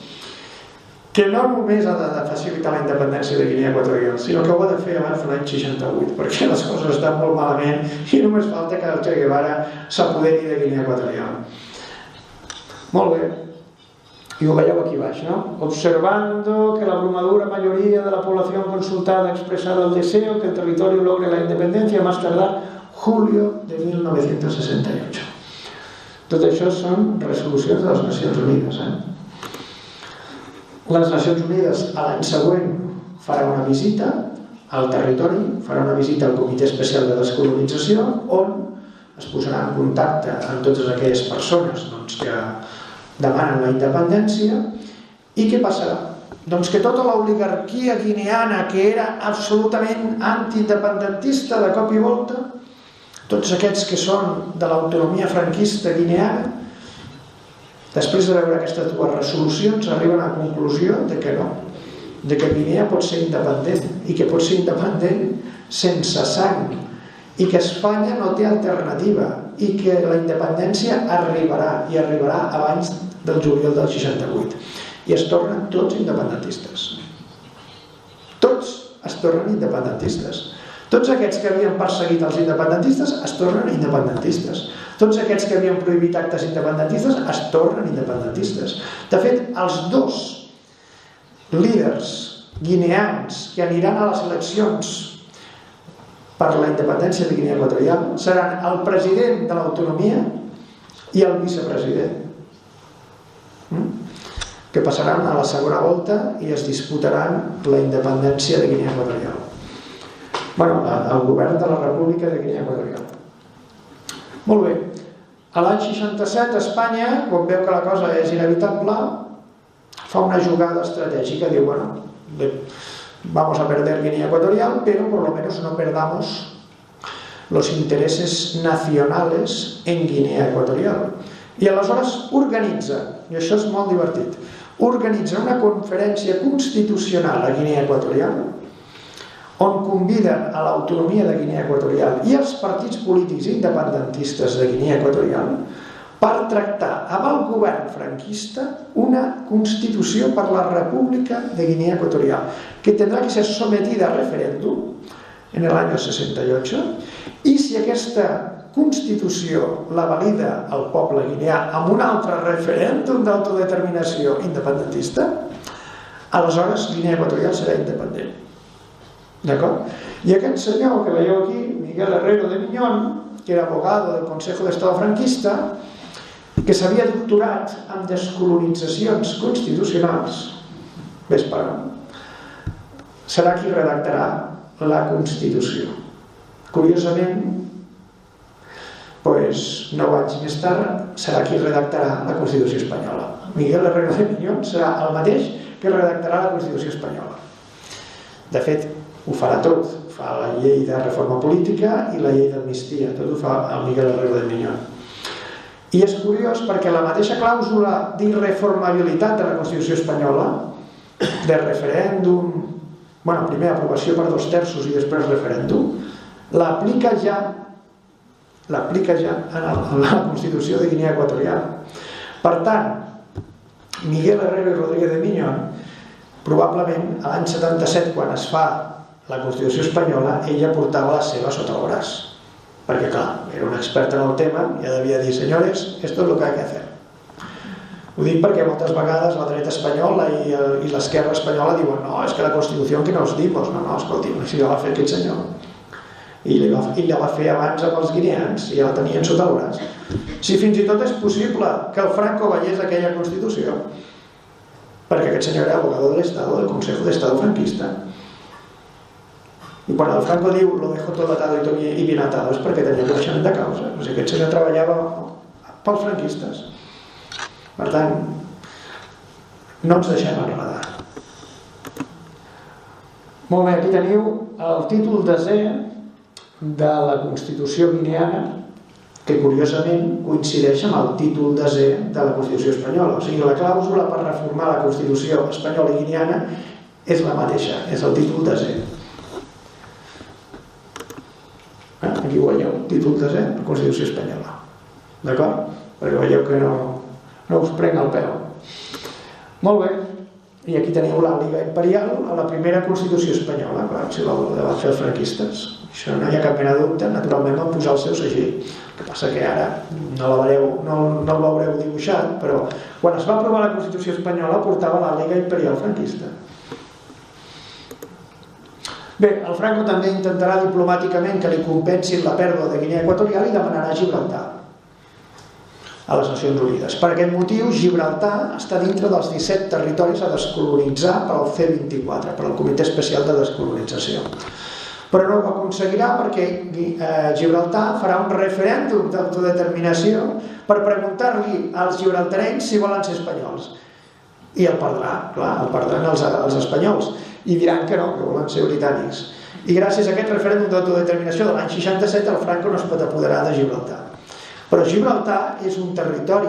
que no només ha de facilitar la independència de Guinea Equatorial, sinó que ho ha de fer abans de l'any 68, perquè les coses estan molt malament i només falta que el Che Guevara s'apoderi de Guinea Equatorial. Molt bé. Y lo veieu aquí baix, ¿no? Observando que la abrumadora mayoría de la población consultada ha expresado el deseo que el territorio logre la independencia más tardar julio de 1968. Tot això són resolucions de les Nacions Unides. Les Nacions Unides l'any següent farà una visita al territori, farà una visita al Comitè Especial de Descolonització, on es posarà en contacte amb totes aquelles persones que demanen la independència. I què passarà? Doncs que tota l'oligarquia guineana, que era absolutament antiindependentista de cop i volta, tots aquests que són de l'autonomia franquista guineana, després de veure aquestes dues resolucions, arriben a la conclusió de que no, de que Guinea pot ser independent i que pot ser independent sense sang i que Espanya no té alternativa i que la independència arribarà i arribarà abans del juliol del 68 i es tornen tots independentistes. Tots es tornen independentistes. Tots aquests que havien perseguit els independentistes es tornen independentistes. Tots aquests que havien prohibit actes independentistes es tornen independentistes. De fet, els dos líders guineans que aniran a les eleccions per la independència de Guinea Equatorial seran el president de l'autonomia i el vicepresident, que passaran a la segona volta i es disputaran la independència de Guinea Equatorial. El govern de la República de Guinea Equatorial. Molt bé. A l'any 67 Espanya, quan veu que la cosa és inevitable, fa una jugada estratègica, diu, vamos a perder Guinea Equatorial, pero por lo menos no perdamos los intereses nacionales en Guinea Equatorial. I aleshores organitza, i això és molt divertit, organitza una conferència constitucional a Guinea Equatorial on conviden a l'autonomia de Guinea Equatorial i els partits polítics independentistes de Guinea Equatorial per tractar amb el govern franquista una constitució per la República de Guinea Equatorial que tendrá que ser sometida a referéndum en el año 68 i si aquesta constitució la valida el poble guineà amb un altre referèndum d'autodeterminació independentista, aleshores Guinea Equatorial serà independent. D'acord? I aquest senyor que veieu aquí, Miguel Herrero de Miñón, que era abogado del Consejo de Estado franquista, que s'havia doctorat en descolonitzacions constitucionals, serà qui redactarà la Constitució. Curiosament, 9 anys més tard, serà qui redactarà la Constitució espanyola. Miguel Herrero de Miñón serà el mateix que redactarà la Constitució espanyola. De fet, ho farà tot. Fa la llei de reforma política i la llei d'amnistia. Tot ho fa el Miguel Herrero de Miñón. I és curiós perquè la mateixa clàusula d'irreformabilitat de la Constitució espanyola, de referèndum, primer aprovació per 2/3 i després referèndum, l'aplica ja en la Constitució de Guinea Equatorial. Per tant, Miguel Herrero i Rodríguez de Miñón, probablement a l'any 77, quan es fa la Constitució espanyola, ella portava la seva sota el braç, perquè clar, era un expert en el tema i ja devia dir, senyores, esto es lo que hay que hacer. Ho dic perquè moltes vegades la dreta espanyola i l'esquerra espanyola diuen, no, és que la Constitució que nos dimos, no, escolti, si la va fer aquest senyor i la va fer abans amb els guineans i ja la tenien sota el braç. Si fins i tot és possible que el Franco veiés aquella Constitució, perquè aquest senyor era abogado del Estado, del Consejo de Estado franquista. I quan el Franco diu lo dejo todo atado y bien atado és perquè tenia coneixement de causa. O sigui, aquest senyor treballava pels franquistes. Per tant, no ens deixem enredar. Molt bé, aquí teniu el títol desè de la Constitució guineana, que curiosament coincideix amb el títol desè de la Constitució espanyola. O sigui, la clàusula per reformar la Constitució espanyola i guineana és la mateixa, és el títol desè. Aquí ho veieu, títol desè, la Constitució espanyola. D'acord? Perquè veieu que no us prenc el peu. Molt bé. I aquí teniu la Liga Imperial a la primera Constitució espanyola, clar, si la van fer els franquistes. Això no hi ha cap mena de dubte, naturalment van posar el seu segell. El que passa que ara no el veureu dibuixat, però quan es va aprovar la Constitució espanyola portava la Liga Imperial franquista. Bé, el Franco també intentarà diplomàticament que li compensin la pèrdua de Guinea Equatorial i demanarà Gibraltar a les Nacions Unides. Per aquest motiu, Gibraltar està dintre dels 17 territoris a descolonitzar per al C24, per al Comitè Especial de Descolonització. Però no ho aconseguirà perquè Gibraltar farà un referèndum d'autodeterminació per preguntar-li als gibraltarencs si volen ser espanyols. I el perdrà, clar, el perdran els espanyols. I diran que no, que volen ser britànics. I gràcies a aquest referèndum d'autodeterminació de l'any 67 el Franco no es pot apoderar de Gibraltar. Però Gibraltar és un territori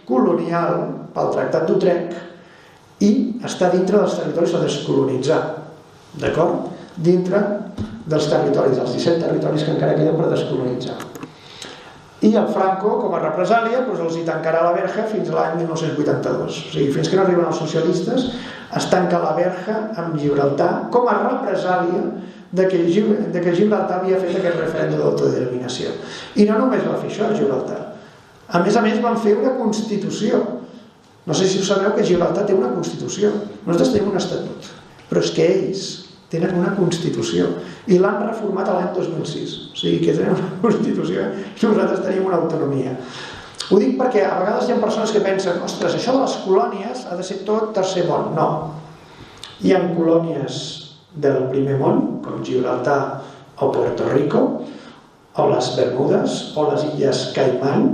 colonial pel Tractat d'Utrecht i està dintre dels territoris a descolonitzar, d'acord? Dintre dels territoris, dels 17 territoris que encara queden per descolonitzar. I el Franco, com a represàlia, els hi tancarà la verja fins a l'any 1982. O sigui, fins que no arriben els socialistes, es tanca la verja amb Gibraltar com a represàlia de que Gibraltar havia fet aquest referèndum d'autodeterminació. I no només va fer això, Gibraltar. A més, van fer una Constitució. No sé si ho sabeu, que Gibraltar té una Constitució. Nosaltres tenim un estatut, però és que ells tenen una Constitució i l'han reformat l'any 2006. O sigui que tenen una Constitució i nosaltres tenim una autonomia. Ho dic perquè a vegades hi ha persones que pensen, ostres, això de les colònies ha de ser tot tercer món. No. Hi ha colònies del primer món, com Gibraltar o Puerto Rico, o les Bermudes, o les illes Caimán,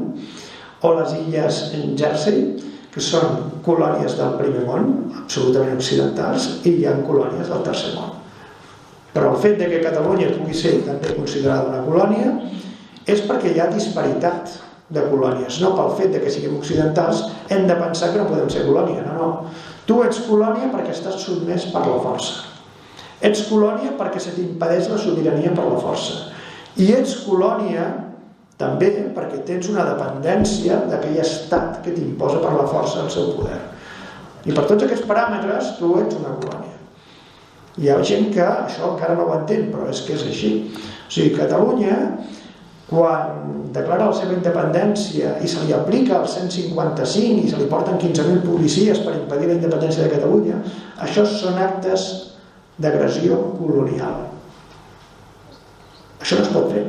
o les illes Jersey, que són colònies del primer món, absolutament occidentals, i hi ha colònies del tercer món. Però el fet que Catalunya pugui ser també considerada una colònia és perquè hi ha disparitat de colònies, no pel fet que siguem occidentals hem de pensar que no podem ser colònia. No. Tu ets colònia perquè estàs sotmès per la força. Ets colònia perquè se t'impedeix la sobirania per la força. I ets colònia també perquè tens una dependència d'aquell estat que t'imposa per la força el seu poder. I per tots aquests paràmetres tu ets una colònia. Hi ha gent que això encara no ho entén, però és que és així. O sigui, Catalunya, quan declara la seva independència i se li aplica el 155 i se li porten 15.000 policies per impedir la independència de Catalunya, això són actes d'agressió colonial. Això no es pot fer.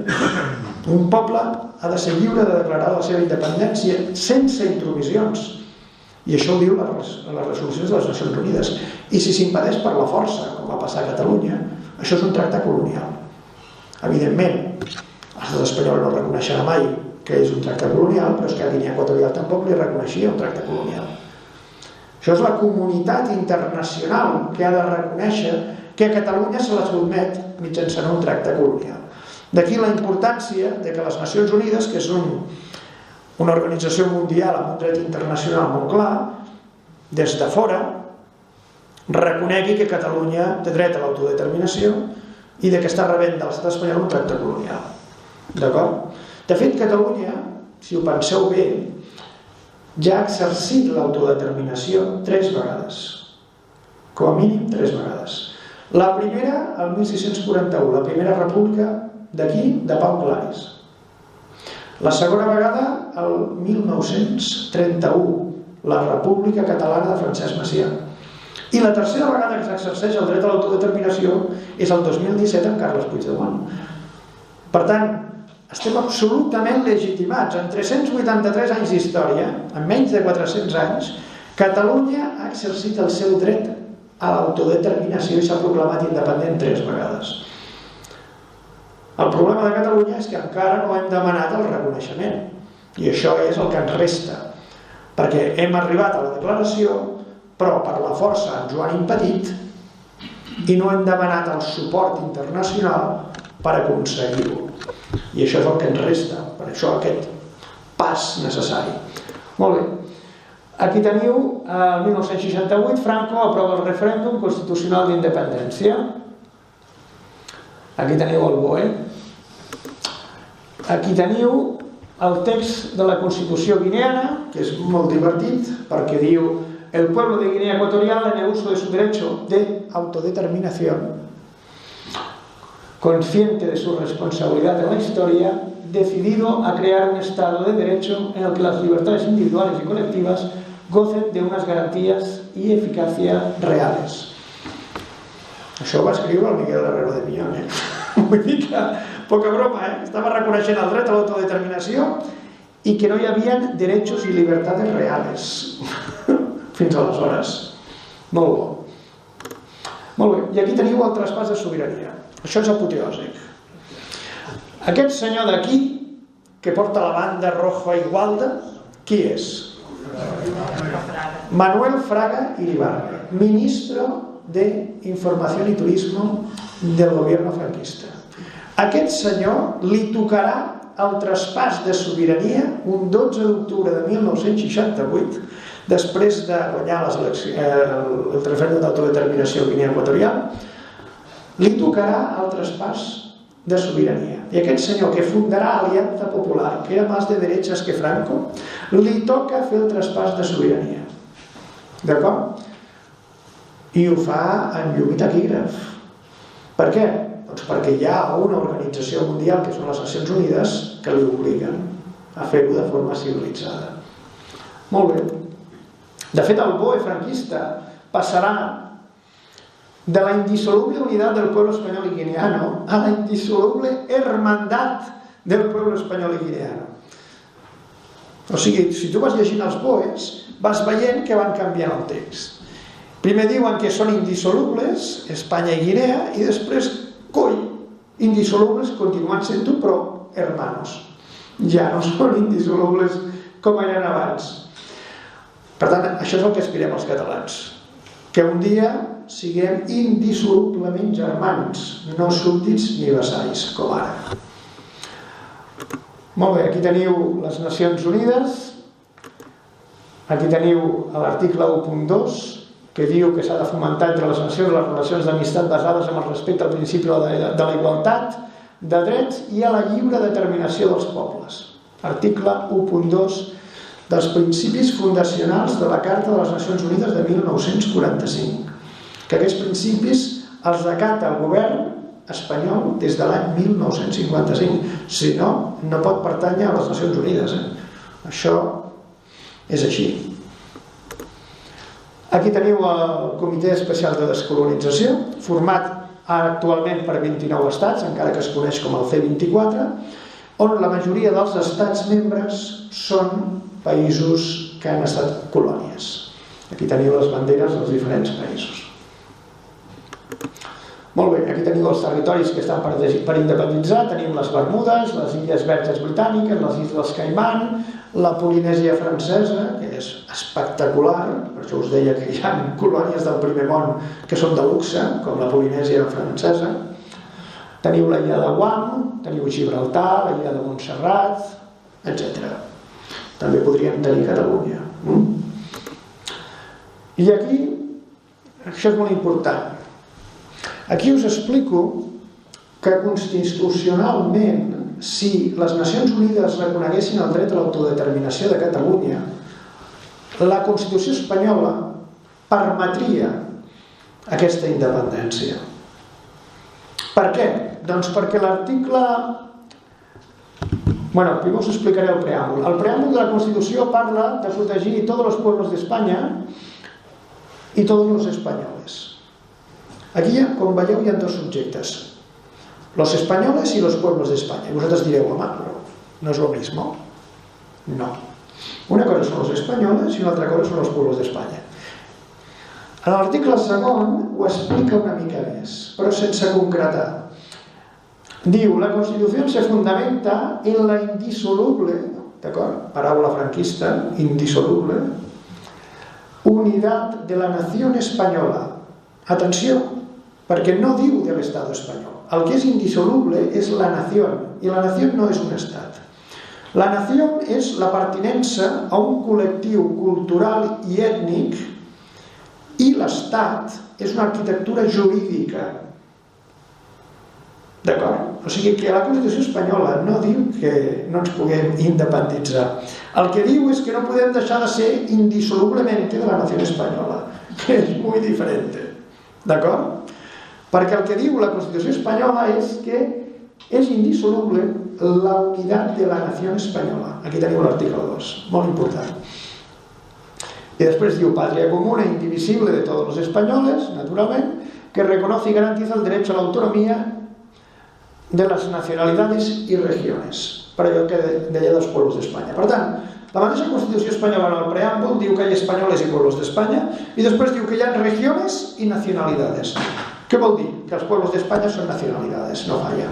Un poble ha de ser lliure de declarar la seva independència sense intromissions. I això ho diu les resolucions de les Nacions Unides. I si s'impedeix per la força, com va passar a Catalunya, això és un tractat colonial. Evidentment, l'estat espanyol no reconeixerà mai que és un tractat colonial, però és que a Guinea Equatorial tampoc li reconeixia un tractat colonial. Això és la comunitat internacional que ha de reconèixer que a Catalunya se la sotmet mitjançant un tractat colonial. D'aquí la importància de que les Nacions Unides, que és una organització mundial amb un dret internacional molt clar, des de fora reconegui que Catalunya té dret a l'autodeterminació i que està rebent de l'estat espanyol un tractat colonial. D'acord? De fet, Catalunya, si ho penseu bé, ja ha exercit l'autodeterminació 3 vegades. Com a mínim 3 vegades. La primera, el 1641, la primera república d'aquí, de Pau Claris. La segona vegada, el 1931, la República Catalana de Francesc Macià. I la tercera vegada que s'exerceix el dret a l'autodeterminació és el 2017 amb Carles Puigdemont. Per tant, estem absolutament legitimats. En 383 anys d'història, en menys de 400 anys, Catalunya ha exercit el seu dret a l'autodeterminació i s'ha proclamat independent 3 vegades. El problema de Catalunya és que encara no hem demanat el reconeixement i això és el que ens resta, perquè hem arribat a la declaració però per la força ens ho han impedit i no hem demanat el suport internacional per aconseguir-ho, i això és el que ens resta, per això aquest pas necessari. Molt bé, aquí teniu el 1968, Franco aprova el referèndum constitucional d'independència. Aquí teniu el BOE. Aquí teniu el text de la Constitució guineana, que és molt divertit perquè diu: el pueblo de Guinea Ecuatorial, en el uso de su derecho de autodeterminación, consciente de su responsabilidad en la historia, decidido a crear un Estado de Derecho en el que las libertades individuales y colectivas gocen de unas garantías y eficacia reales. Això ho va escriure el Miguel Herrero de Miñón, Vull dir que, poca broma, Estava reconeixent el dret a l'autodeterminació i que no hi havia derechos i libertades reales. Fins aleshores. Molt bo. Molt bé, i aquí teniu el traspàs de sobirania. Això és apoteòsic. Aquest senyor d'aquí, que porta la banda roja i gualda, qui és? Manuel Fraga Iribarne, ministro de Información y Turismo del gobierno franquista. Aquest senyor li tocarà el traspàs de sobirania un 12 d'octubre de 1968, després de guanyar el referèndum d'autodeterminació a Guinea Equatorial, li tocarà el traspàs de sobirania. I aquest senyor que fundarà Alianza Popular, que era més de derechas que Franco, li toca fer el traspàs de sobirania. D'acord? I ho fa en llum i taquígraf. Per què? Doncs perquè hi ha una organització mundial, que són les Nacions Unides, que li obliguen a fer-ho de forma civilitzada. Molt bé. De fet, el BOE franquista passarà de la indisoluble unidad del pueblo español y guineano a la indisoluble hermandad del pueblo español y guineano. O sigui, si tu vas llegint els BOEs, vas veient que van canviant el text. Primer diuen que són indissolubles, Espanya i Guinea, i després, indissolubles continuen sent-ho, però hermanos. Ja no són indissolubles com eren abans. Per tant, això és el que aspirem els catalans. Que un dia siguem indissolublement germans, no súbdits ni vassalls, com ara. Molt bé, aquí teniu les Nacions Unides, aquí teniu l'article 1.2, que diu que s'ha de fomentar entre les nacions les relacions d'amistat basades en el respecte al principi de la igualtat de drets i a la lliure determinació dels pobles. Article 1.2 dels principis fundacionals de la Carta de les Nacions Unides de 1945, que aquests principis els decata el govern espanyol des de l'any 1955. Si no, no pot pertànyer a les Nacions Unides. Això és així. Aquí teniu el Comitè Especial de Descolonització, format actualment per 29 estats, encara que es coneix com el C24, on la majoria dels estats membres són països que han estat colònies. Aquí teniu les banderes dels diferents països. Molt bé, aquí teniu els territoris que estan per independitzar. Tenim les Bermudes, les Illes Verges Britàniques, les Illes Caiman, la Polinèsia Francesa, que és espectacular, per això us deia que hi ha colònies del primer món que són de luxe, com la Polinèsia Francesa. Teniu la illa de Guam, teniu Gibraltar, la illa de Montserrat, etc. També podríem tenir Catalunya. I aquí, això és molt important, aquí us explico que constitucionalment, si les Nacions Unides reconeguessin el dret a l'autodeterminació de Catalunya, la Constitució espanyola permetria aquesta independència. Per què? Doncs perquè l'article... Bueno, primer us explicaré el preàmbul. El preàmbul de la Constitució parla de protegir tots els pueblos d'Espanya i tots els espanyoles. Aquí, com veieu, hi ha dos subjectes, los españoles y los pueblos de España. Y vosotros direu, home, no es lo mismo. No. Una cosa són els espanyoles i una altra cosa són els pueblos d'Espanya. En l'article segon ho explica una mica més, però sense concretar. Diu, la Constitución se fundamenta en la indisoluble, d'acord? Paraula franquista, indisoluble, unidad de la nación española. Atenció, perquè no diu de l'Estado espanyol. El que és indissoluble és la nació, i la nació no és un estat. La nació és la pertinença a un col·lectiu cultural i ètnic, i l'estat és una arquitectura jurídica. D'acord? O sigui que la Constitució espanyola no diu que no ens puguem independitzar. El que diu és que no podem deixar de ser indissolublemente de la nació espanyola, que és molt diferent. D'acord? Perquè el que diu la Constitució espanyola és que és indissoluble la unitat de la nació espanyola. Aquí teniu l'article 2, molt important. I després diu, patria comuna indivisible de todos los españoles, naturalment, que reconoce y garantiza el derecho a la autonomía de las nacionalidades y regiones, per allò que deia dels pueblos d'Espanya. Per tant, la mateixa Constitució espanyola en el preàmbul diu que hi ha espanyoles i pueblos d'Espanya i després diu que hi ha regiones i nacionalidades. Què vol dir? Que els pueblos d'Espanya són nacionalidades, no falla.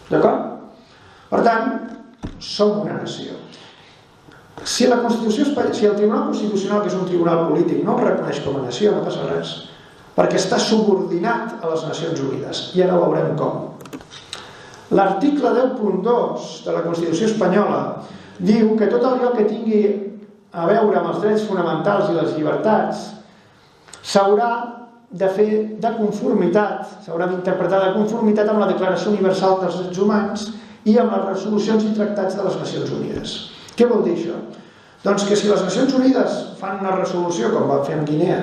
D'acord? Per tant, som una nació. Si el Tribunal Constitucional, que és un tribunal polític, no el reconeix com a nació, no passa res, perquè està subordinat a les Nacions Unides, i ara veurem com. L'article 10.2 de la Constitució espanyola diu que tot allò que tingui a veure amb els drets fonamentals i les llibertats s'haurà de fer de conformitat, s'haurà d'interpretar de conformitat amb la Declaració Universal dels Drets Humans i amb les resolucions i tractats de les Nacions Unides. Què vol dir això? Doncs que si les Nacions Unides fan una resolució, com van fer amb Guinea,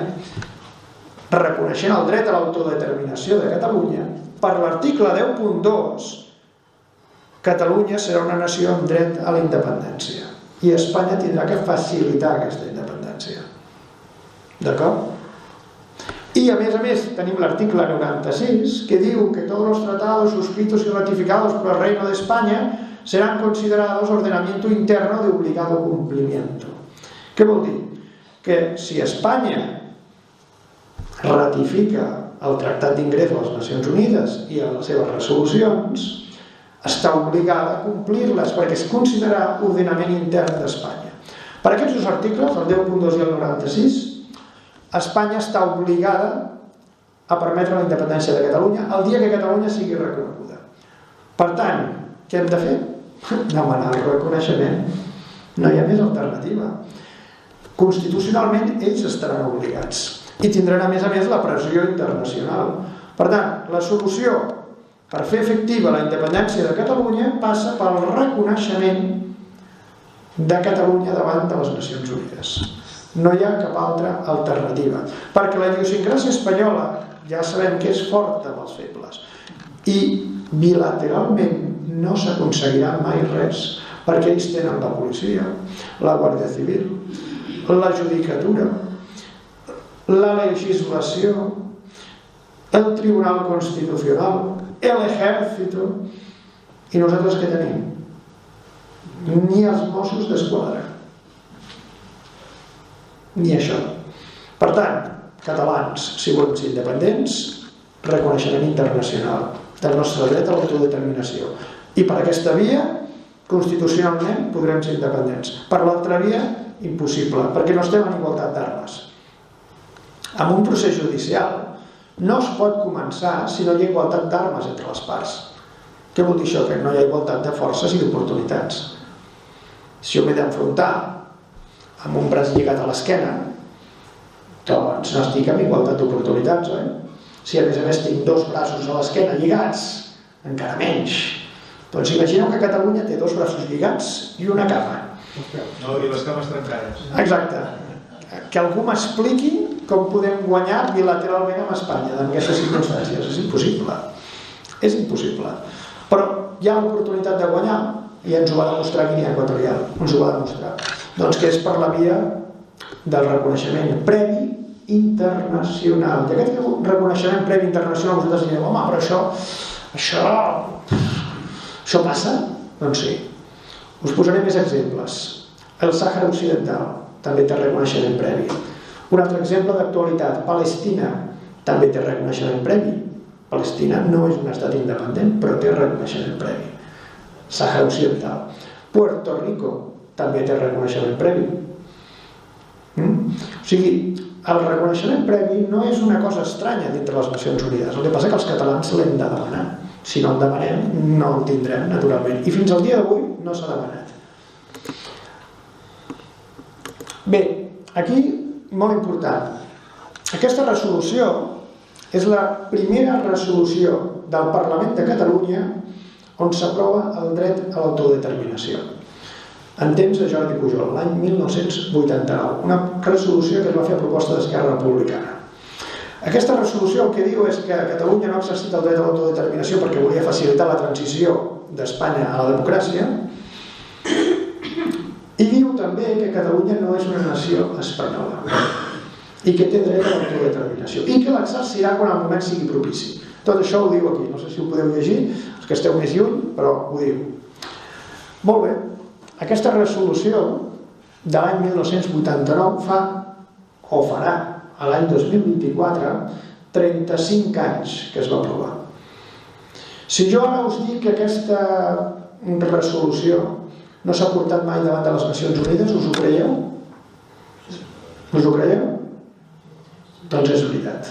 reconeixent el dret a l'autodeterminació de Catalunya, per l'article 10.2, Catalunya serà una nació amb dret a la independència i Espanya tindrà que facilitar aquesta independència. D'acord? Y a més, tenim l'article 96 que diu que todos los tratados suscritos y ratificados por el Reino de España serán considerados ordenamiento interno de obligado cumplimiento. Què vol dir? Que si Espanya ratifica el Tractat d'Ingrés de les Nacions Unides i a les seves resolucions, està obligada a complir-les perquè es considerarà ordenament intern d'Espanya. Per aquests dos articles, el 10.2 i el 96, Espanya està obligada a permetre la independència de Catalunya el dia que Catalunya sigui reconeguda. Per tant, què hem de fer? Demanar el reconeixement. No hi ha més alternativa. Constitucionalment ells estaran obligats i tindran a més la pressió internacional. Per tant, la solució per fer efectiva la independència de Catalunya passa pel reconeixement de Catalunya davant de les Nacions Unides. No hi ha cap altra alternativa, perquè la idiosincràsia espanyola ja sabem que és forta amb els febles i bilateralment no s'aconseguirà mai res, perquè ells tenen la policia, la Guàrdia Civil, la judicatura, la legislació, el Tribunal Constitucional, el Ejército, i nosaltres què tenim? Ni els Mossos d'Esquadra, ni això. Per tant, catalans, si volem ser independents, reconeixement internacional del nostre dret a l'autodeterminació, i per aquesta via constitucionalment podrem ser independents. Per l'altra via, impossible, perquè no estem en igualtat d'armes. Amb un procés judicial no es pot començar si no hi ha igualtat d'armes entre les parts. Què vol dir això? Que no hi ha igualtat de forces i d'oportunitats. Si jo m'he d'enfrontar amb un braç lligat a l'esquena, doncs no estic en igualtat d'oportunitats, oi? Si a més tinc dos braços a l'esquena lligats, encara menys. Doncs imagineu que Catalunya té dos braços lligats i una cama. No, i les cames trencades. Exacte. Que algú m'expliqui com podem guanyar bilateralment amb Espanya en aquestes circumstàncies. És impossible. És impossible. Però hi ha l'oportunitat de guanyar i ens ho va demostrar Guinea Equatorial. Ens ho va demostrar. Doncs que és per la via del reconeixement previ internacional. I aquest reconeixement previ internacional vosaltres direu, home, però això passa? Doncs sí. Us posaré més exemples. El Sàhara Occidental també té reconeixement previ. Un altre exemple d'actualitat, Palestina també té reconeixement previ. Palestina no és un estat independent, però té reconeixement previ. Sàhara Occidental. Puerto Rico també té reconeixement previ. O sigui, el reconeixement previ no és una cosa estranya dintre les Nacions Unides. El que passa és que els catalans l'hem de demanar. Si no el demanem, no el tindrem, naturalment. I fins al dia d'avui no s'ha demanat. Bé, aquí, molt important, aquesta resolució és la primera resolució del Parlament de Catalunya on s'aprova el dret a l'autodeterminació. En temps de Jordi Pujol, l'any 1989, una resolució que es va fer a proposta d'Esquerra Republicana. Aquesta resolució el que diu és que Catalunya no ha exercit el dret a l'autodeterminació perquè volia facilitar la transició d'Espanya a la democràcia, i diu també que Catalunya no és una nació espanyola i que té dret a l'autodeterminació i que l'exercirà quan el moment sigui propici. Tot això ho diu aquí, no sé si ho podeu llegir, els que esteu més lluny, però ho diu. Molt bé, aquesta resolució de l'any 1989 farà a l'any 2024 35 anys que es va aprovar. Si jo ara us dic que aquesta resolució no s'ha portat mai davant de les Nacions Unides, us ho creieu? Us ho creieu? Doncs és veritat.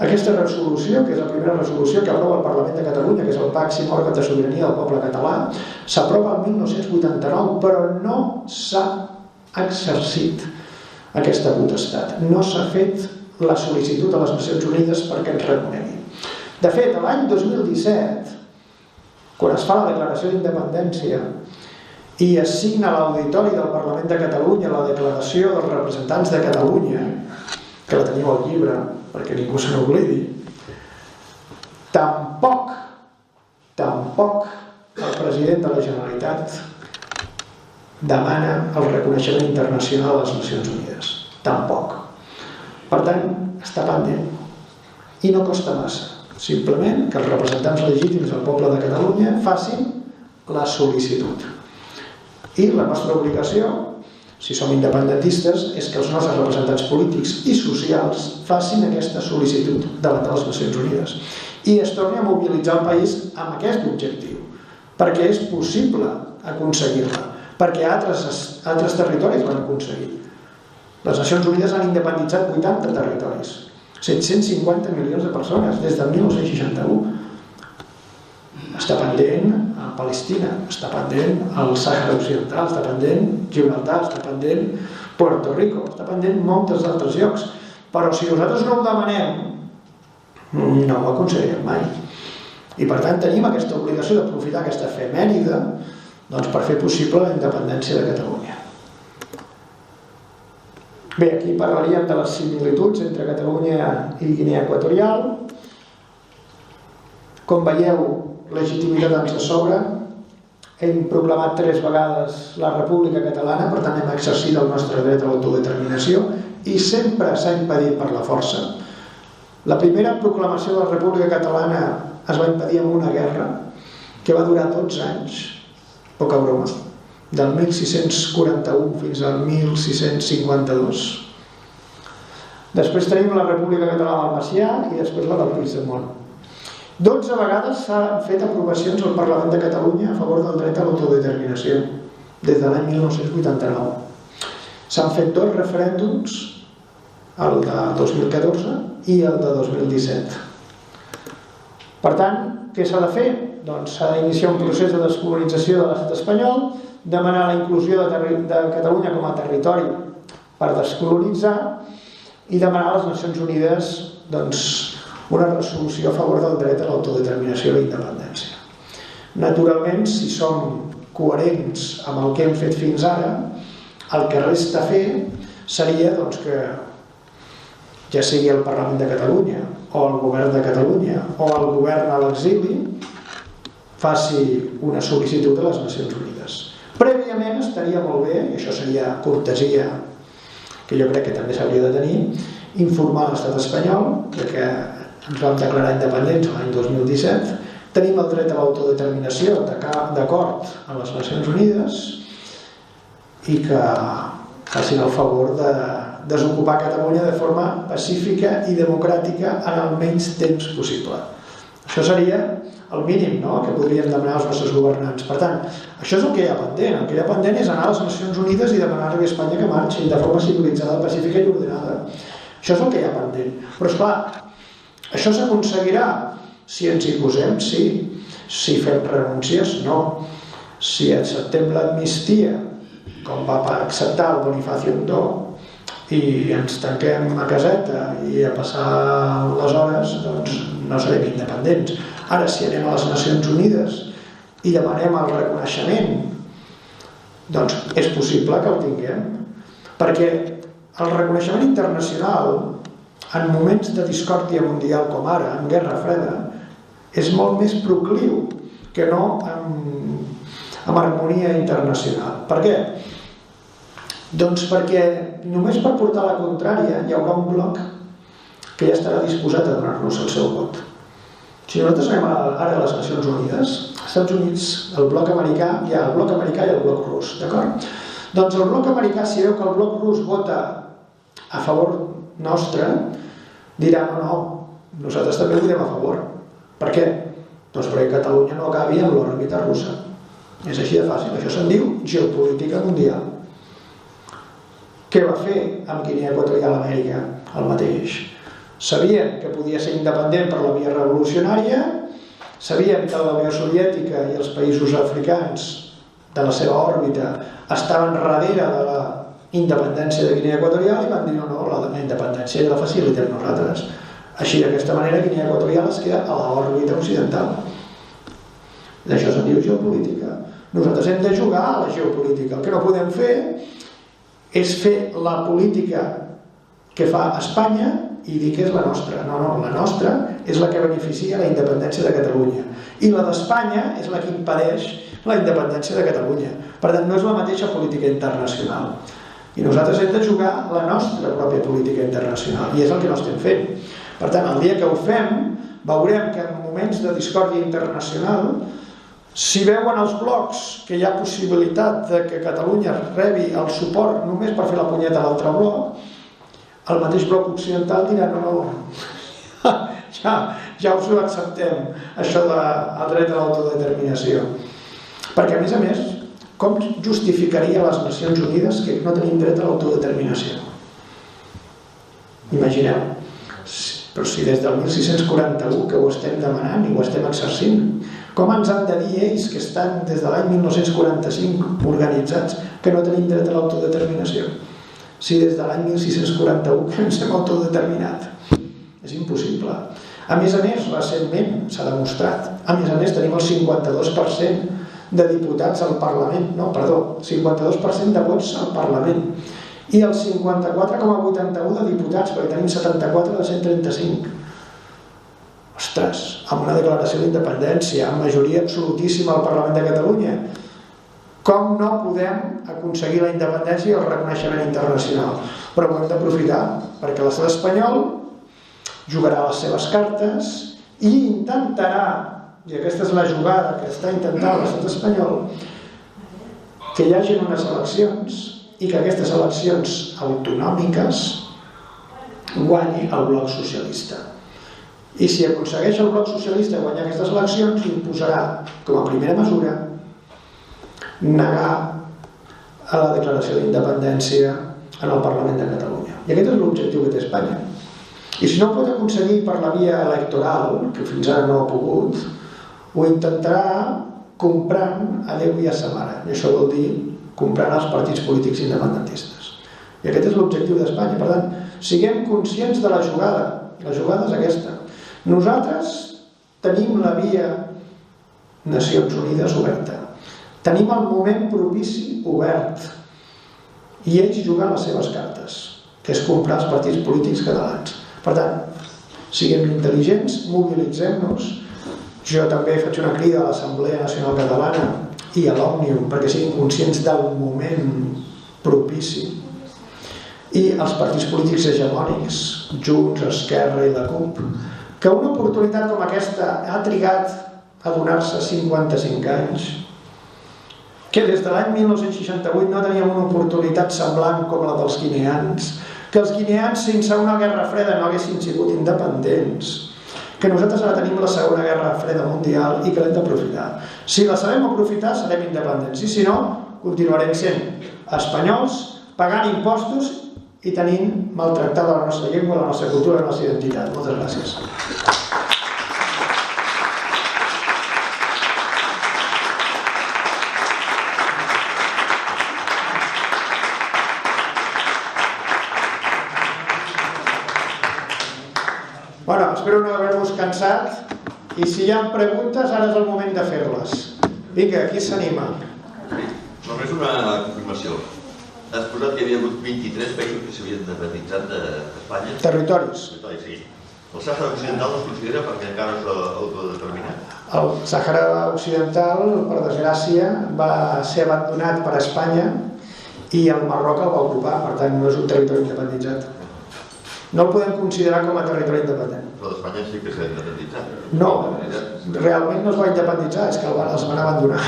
Aquesta resolució, que és la primera resolució que aprova el Parlament de Catalunya, que és el màxim òrgan de sobirania del poble català, s'aprova el 1989, però no s'ha exercit aquesta potestat. No s'ha fet la sol·licitud a les Nacions Unides perquè ens reconegui. De fet, l'any 2017, quan es fa la declaració d'independència i es signa a l'auditori del Parlament de Catalunya la declaració dels representants de Catalunya, que la teniu al llibre perquè ningú se n'oblidi, tampoc el president de la Generalitat demana el reconeixement internacional a les Nacions Unides. Tampoc. Per tant, està pendent. I no costa massa. Simplement que els representants legítims del poble de Catalunya facin la sol·licitud. I la nostra obligació, si som independentistes, és que els nostres representants polítics i socials facin aquesta sol·licitud davant de les Nacions Unides i es torni a mobilitzar el país amb aquest objectiu, perquè és possible aconseguir-la, perquè altres territoris l'han aconseguit. Les Nacions Unides han independitzat 80 territoris, 750 milions de persones des del 1961. Està pendent a Palestina, està pendent al Sàhara Occidental, està pendent Gibraltar, està pendent Puerto Rico, està pendent molts altres llocs. Però si nosaltres no ho demanem, no ho aconseguirem mai. I per tant tenim aquesta obligació d'aprofitar aquesta efemèride per fer possible la independència de Catalunya. Bé, aquí parlaríem de les similituds entre Catalunya i Guinea Equatorial. Com veieu, legitimitat ens sobra. Hem proclamat 3 vegades la República Catalana, per tant hem exercit el nostre dret a l'autodeterminació i sempre s'ha impedit per la força. La primera proclamació de la República Catalana es va impedir amb una guerra que va durar 12 anys, poca broma, del 1641 fins al 1652. Després tenim la República Catalana del Macià i després la del Puigdemont. 12 vegades s'han fet aprovacions al Parlament de Catalunya a favor del dret a l'autodeterminació, des de l'any 1989. S'han fet 2 referèndums, el de 2014 i el de 2017. Per tant, què s'ha de fer? Doncs s'ha d'iniciar un procés de descolonització de l'estat espanyol, demanar la inclusió de Catalunya com a territori per descolonitzar i demanar a les Nacions Unides una resolució a favor del dret a l'autodeterminació i la independència. Naturalment, si som coherents amb el que hem fet fins ara, el que resta fer seria que ja sigui el Parlament de Catalunya o el govern de Catalunya o el govern a l'exili faci una sol·licitud a les Nacions Unides. Prèviament estaria molt bé, i això seria cortesia que jo crec que també s'hauria de tenir, informar l'estat espanyol que ens vam declarar independents l'any 2017, tenim el dret a l'autodeterminació d'acord amb les Nacions Unides i que facin el favor de desocupar Catalunya de forma pacífica i democràtica en el menys temps possible. Això seria el mínim que podríem demanar als nostres governants. Per tant, això és el que hi ha pendent. El que hi ha pendent és anar a les Nacions Unides i demanar-li a Espanya que marxi de forma civilitzada, pacífica i ordenada. Això és el que hi ha pendent. Però esclar, això s'aconseguirà si ens hi posem, sí. Si fem renúncies, no. Si acceptem l'amnistia, com va acceptar el Bonifacio Undó, i ens tanquem a caseta i a passar les hores, doncs no serem independents. Ara, si anem a les Nacions Unides i demanem el reconeixement, doncs és possible que el tinguem, perquè el reconeixement internacional en moments de discòrdia mundial com ara, en Guerra Freda, és molt més procliu que no amb harmonia internacional. Per què? Doncs perquè només per portar la contrària hi haurà un bloc que ja estarà disposat a donar-nos el seu vot. Si nosaltres anem ara a les Nacions Unides, als Estats Units, el bloc americà, hi ha el bloc americà i el bloc rus, d'acord? Doncs el bloc americà, si veu que el bloc rus vota a favor nostre, dirà no, nosaltres també votem a favor. Per què? Doncs perquè Catalunya no acabi amb l'òrbita russa. És així de fàcil. Això se'n diu geopolítica mundial. Què va fer amb Guinea Equatorial Amèrica? El mateix. Sabien que podia ser independent per la via revolucionària, sabien que la Unió Soviètica i els països africans de la seva òrbita estaven darrere independència de Guinea Equatorial i van dir no, la independència ja la facilitem nosaltres. Així, d'aquesta manera, Guinea Equatorial es queda a l'òrbita occidental. D'això se'n diu geopolítica. Nosaltres hem de jugar a la geopolítica. El que no podem fer és fer la política que fa Espanya i dir que és la nostra. No, la nostra és la que beneficia la independència de Catalunya. I la d'Espanya és la que impedeix la independència de Catalunya. Per tant, no és la mateixa política internacional. I nosaltres hem de jugar la nostra pròpia política internacional. I és el que no estem fent. Per tant, el dia que ho fem, veurem que en moments de discòrdia internacional, si veuen els blocs que hi ha possibilitat de que Catalunya rebi el suport només per fer la punyeta a l'altre bloc, el mateix bloc occidental dirà no, ja us ho acceptem, això del dret a l'autodeterminació. Perquè, a més, com justificaria les Nacions Unides que no tenim dret a l'autodeterminació? Imagineu. Però si des del 1641 que ho estem demanant i ho estem exercint, com ens han de dir ells que estan des de l'any 1945 organitzats que no tenim dret a l'autodeterminació? Si des de l'any 1641 que ens hem autodeterminat. És impossible. A més, recentment s'ha demostrat, a més, tenim el 52% de diputats al Parlament, 52% de vots al Parlament i el 54,81 de diputats, perquè tenim 74 de 135. Ostres, amb una declaració d'independència, amb majoria absolutíssima al Parlament de Catalunya, com no podem aconseguir la independència i el reconeixement internacional? Però ho hem d'aprofitar, perquè l'estat espanyol jugarà les seves cartes i intentarà, i aquesta és la jugada que està intentant l'estat espanyol, que hi hagi unes eleccions i que aquestes eleccions autonòmiques guanyi el bloc socialista. I si aconsegueix el bloc socialista guanyar aquestes eleccions, imposarà com a primera mesura negar a la declaració d'independència en el Parlament de Catalunya. I aquest és l'objectiu que té Espanya. I si no ho pot aconseguir per la via electoral, que fins ara no ha pogut, ho intentarà comprant a Déu i a sa mare. I això vol dir comprant els partits polítics independentistes. I aquest és l'objectiu d'Espanya. Per tant, siguem conscients de la jugada. La jugada és aquesta. Nosaltres tenim la via Nacions Unides oberta. Tenim el moment propici obert. I ells juguen les seves cartes, que és comprar els partits polítics catalans. Per tant, siguem intel·ligents, mobilitzem-nos. Jo també faig una crida a l'Assemblea Nacional Catalana i a l'Òmnium perquè siguin conscients del moment propici. I els partits polítics hegemònics, Junts, Esquerra i la CUP, que una oportunitat com aquesta ha trigat a donar-se 55 anys, que des de l'any 1968 no teníem una oportunitat semblant com la dels guineans, que els guineans sense una guerra freda no haguessin sigut independents, que nosaltres ara tenim la segona guerra freda mundial i que l'hem d'aprofitar. Si la sabem aprofitar, serem independents. I si no, continuarem sent espanyols, pagant impostos i tenint maltractada la nostra llengua, la nostra cultura, la nostra identitat. Moltes gràcies. Bueno, espero no haver-vos cansat i si hi ha preguntes ara és el moment de fer-les. Vinga, qui s'anima? Només una confirmació. Has posat que hi havia hagut 23 països que s'havien independitzat d'Espanya? Territoris. Sí. El Sàhara Occidental no es considera perquè encara no s'ha autodeterminat? El Sàhara Occidental, per desgràcia, va ser abandonat per Espanya i el Marroc el va ocupar, per tant no és un territori independitzat. No el podem considerar com a territori independent. Però d'Espanya sí que s'ha independitzat. No, realment no es va independitzar, és que els van abandonar.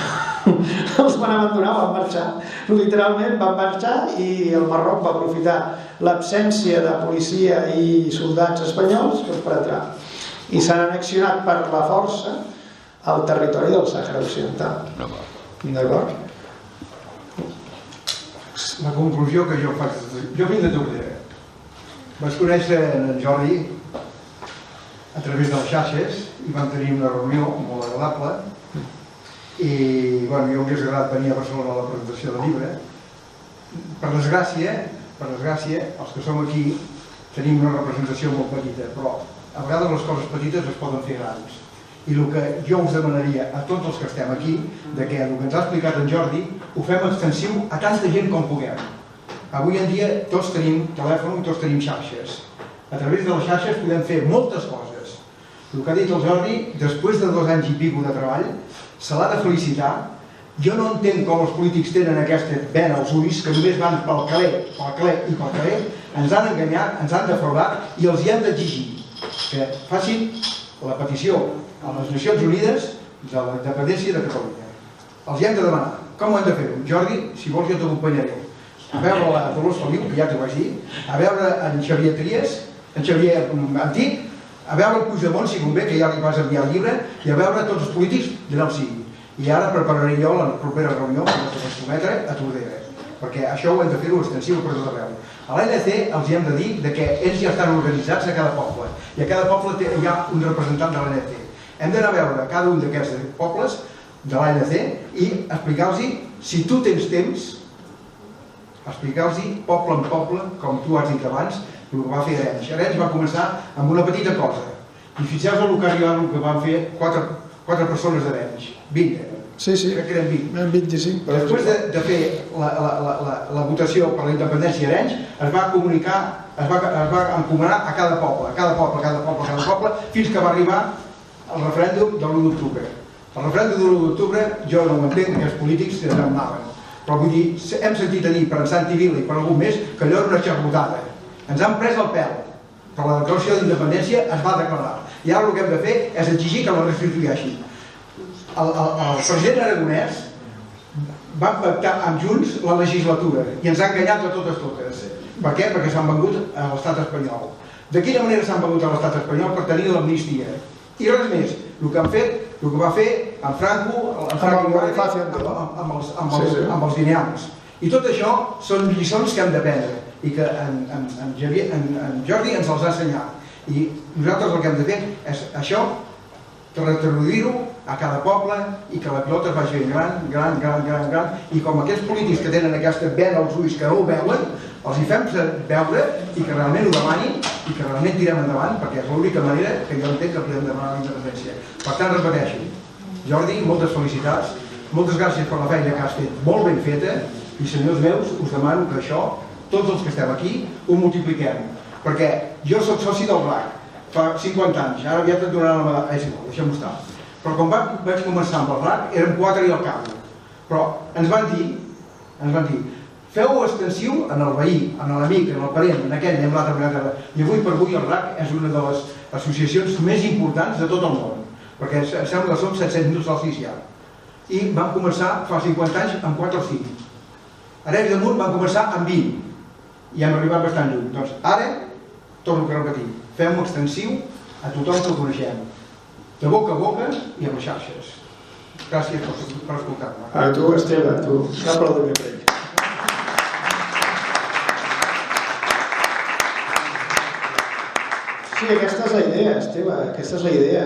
Els van abandonar, van marxar. Literalment van marxar i el Marroc va aprofitar l'absència de policia i soldats espanyols per entrar. I s'han annexionat per la força al territori del Sàhara Occidental. D'acord? La conclusió que jo faig... Jo vinc de Tordera. Vaig conèixer en Jordi a través de les xarxes i vam tenir una reunió molt agradable i jo m'hauria agradat venir a Barcelona a la presentació del llibre per desgràcia, els que som aquí tenim una representació molt petita, però a vegades les coses petites es poden fer grans. I el que jo us demanaria a tots els que estem aquí, de que el que ens ha explicat en Jordi ho fem extensiu a tanta gent com puguem. Avui en dia tots tenim telèfon i tots tenim xarxes. A través de les xarxes podem fer moltes coses. El que ha dit el Jordi, després de 2 anys i pico de treball, se l'ha de felicitar. Jo no entenc com els polítics tenen aquesta vena als ulls, que només van pel caler, ens han enganyat, ens han defraudat i els hi hem d'exigir que facin la petició a les Nacions Unides de la independència de Catalunya. Els hi hem de demanar. Com ho hem de fer? Jordi, si vols jo t'acompanyaré a veure la Dolors Feliu, que ja t'ho vaig dir, a veure en Xavier Trias, en Xavier Antic, a veure el Puigdemont, si convé, que ja li vas enviar el llibre, i a veure tots els polítics d'allà on sigui. I ara prepararé jo la propera reunió que vaig prometre a Tordera, perquè això ho hem de fer-ho extensiu per tot arreu. A l'ANC els hi hem de dir que ells ja estan organitzats a cada poble, i a cada poble hi ha un representant de l'ANC. Hem d'anar a veure cada un d'aquests pobles de l'ANC i explicar-los, si tu tens temps, explicar-los poble en poble, com tu has dit abans, el que va fer Arenys. Arenys va començar amb una petita cosa, i fixeu-vos el que van fer 4 persones d'Arenys, 20. Sí, crec que eren 20. 25. Després de fer la votació per la independència d'Arenys, es va comunicar, es va encomanar a cada poble, fins que va arribar al referèndum de l'1 d'octubre. El referèndum de l'1 d'octubre jo no ho entenc, que els polítics se n'anaven. Però vull dir, hem sentit a dir per en Santi Vila i per algun més que allò era una xarbotada. Ens han pres el pèl, però la declaració d'independència es va declarar. I ara el que hem de fer és exigir que la restitueixin. El president Aragonès va pactar amb Junts la legislatura i ens ha enganyat de totes. Per què? Perquè s'han vengut a l'estat espanyol. De quina manera s'han vengut a l'estat espanyol? Per tenir l'amnistia. I res més. El que va fer en Franco amb els guineans. I tot això són lliçons que hem d'aprendre i que en Jordi ens els ha ensenyat. I nosaltres el que hem de fer és això, retroduir-ho a cada poble i que la pilota es vagi fent gran, i com aquests polítics que tenen aquesta vena als ulls que no ho veuen, els hi fem veure i que realment ho demanin i que realment tirem endavant, perquè és l'única manera que jo entenc que podem demanar la independència. Per tant, repeteixo, Jordi, moltes felicitats, moltes gràcies per la feina que has fet, molt ben feta, i senyors meus, us demano que això, tots els que estem aquí, ho multipliquem, perquè jo soc soci del RAC, fa 50 anys, ara aviat et donaran la medalla, és igual, deixem-ho estar. Però quan vaig començar amb el RAC, érem 4 i al cap. Però ens van dir, feu-ho extensiu en el veí, en l'amic, en el parent, en aquell, en l'altre. I avui per avui el RAC és una de les associacions més importants de tot el món, perquè em sembla que som 700.000 socis ja. I vam començar fa 50 anys amb 4 o 5. Arenys de Munt van començar amb 20 i hem arribat bastant lluny. Doncs ara, torno a repetir, fem-ho extensiu a tothom que ho coneixem, de boca a boca i amb les xarxes. Gràcies per escoltar-me. A tu, Esteve, tu. Un aplaudiment per ell. Sí, aquesta és la idea, Esteve, aquesta és la idea.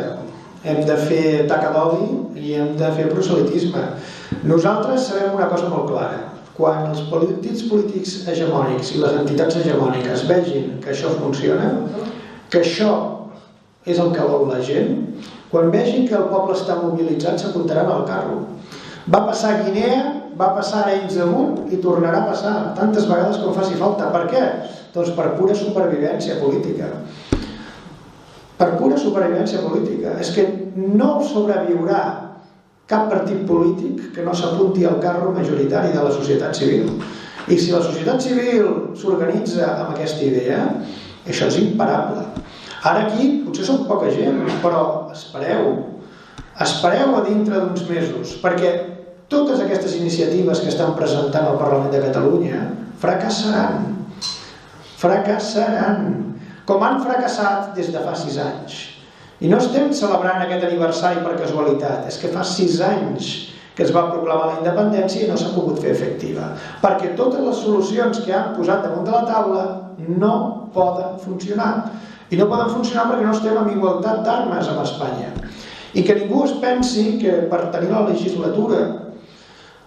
Hem de fer taca d'oli i hem de fer proselitisme. Nosaltres sabem una cosa molt clara. Quan els partits polítics hegemònics i les entitats hegemòniques vegin que això funciona, que això és el que vol la gent, quan vegin que el poble està mobilitzat s'apuntaran al carro. Va passar a Guinea, va passar a Arenys de Munt i tornarà a passar tantes vegades com faci falta. Per què? Doncs per pura supervivència política. Per pura supervivència política. És que no sobreviurà cap partit polític que no s'apunti al carro majoritari de la societat civil. I si la societat civil s'organitza amb aquesta idea, això és imparable. Ara aquí potser són poca gent, però espereu a dintre d'uns mesos, perquè totes aquestes iniciatives que estan presentant al Parlament de Catalunya fracassaran. Com han fracassat des de fa 6 anys. I no estem celebrant aquest aniversari per casualitat, és que fa 6 anys que es va proclamar la independència i no s'ha pogut fer efectiva, perquè totes les solucions que han posat damunt de la taula no poden funcionar. I no poden funcionar perquè no estem en igualtat d'armes amb Espanya. I que ningú es pensi que per tenir la legislatura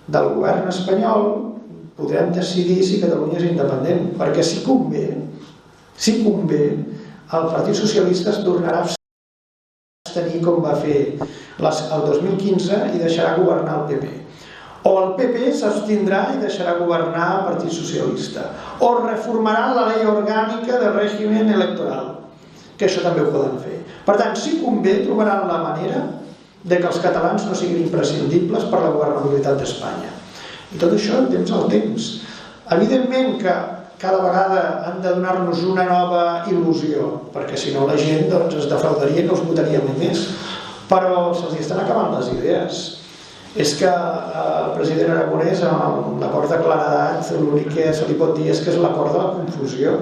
del govern espanyol podrem decidir si Catalunya és independent, perquè si convé, el Partit Socialista es tornarà a abstenir com va fer el 2015 i deixarà governar el PP. O el PP s'abstindrà i deixarà governar el Partit Socialista. O reformaran la llei orgànica de règim electoral, que això també ho poden fer. Per tant, si convé, trobaran la manera de que els catalans no siguin imprescindibles per la governabilitat d'Espanya. I tot això en temps al temps. Evidentment que cada vegada han de donar-nos una nova il·lusió, perquè si no la gent es defraudaria i no els votaria més. Però se'ls estan acabant les idees. És que el president Aragonès, amb l'acord de claredat, l'únic que se li pot dir és que és l'acord de la confusió.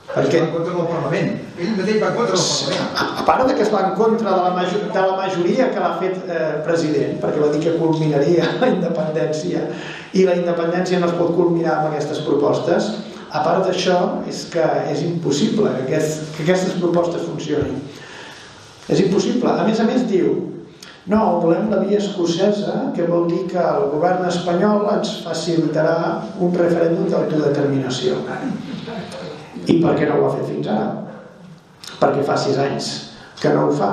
Perquè va en contra del Parlament. Ell mateix va en contra del Parlament. A part de que es va en contra de la majoria que l'ha fet president, perquè va dir que culminaria la independència i la independència no es pot culminar amb aquestes propostes, a part d'això és que és impossible que aquestes propostes funcionin. És impossible. A més diu: no, volem la via escocesa, que vol dir que el govern espanyol ens facilitarà un referèndum d'autodeterminació. I per què no ho ha fet fins ara? Perquè fa 6 anys que no ho fa.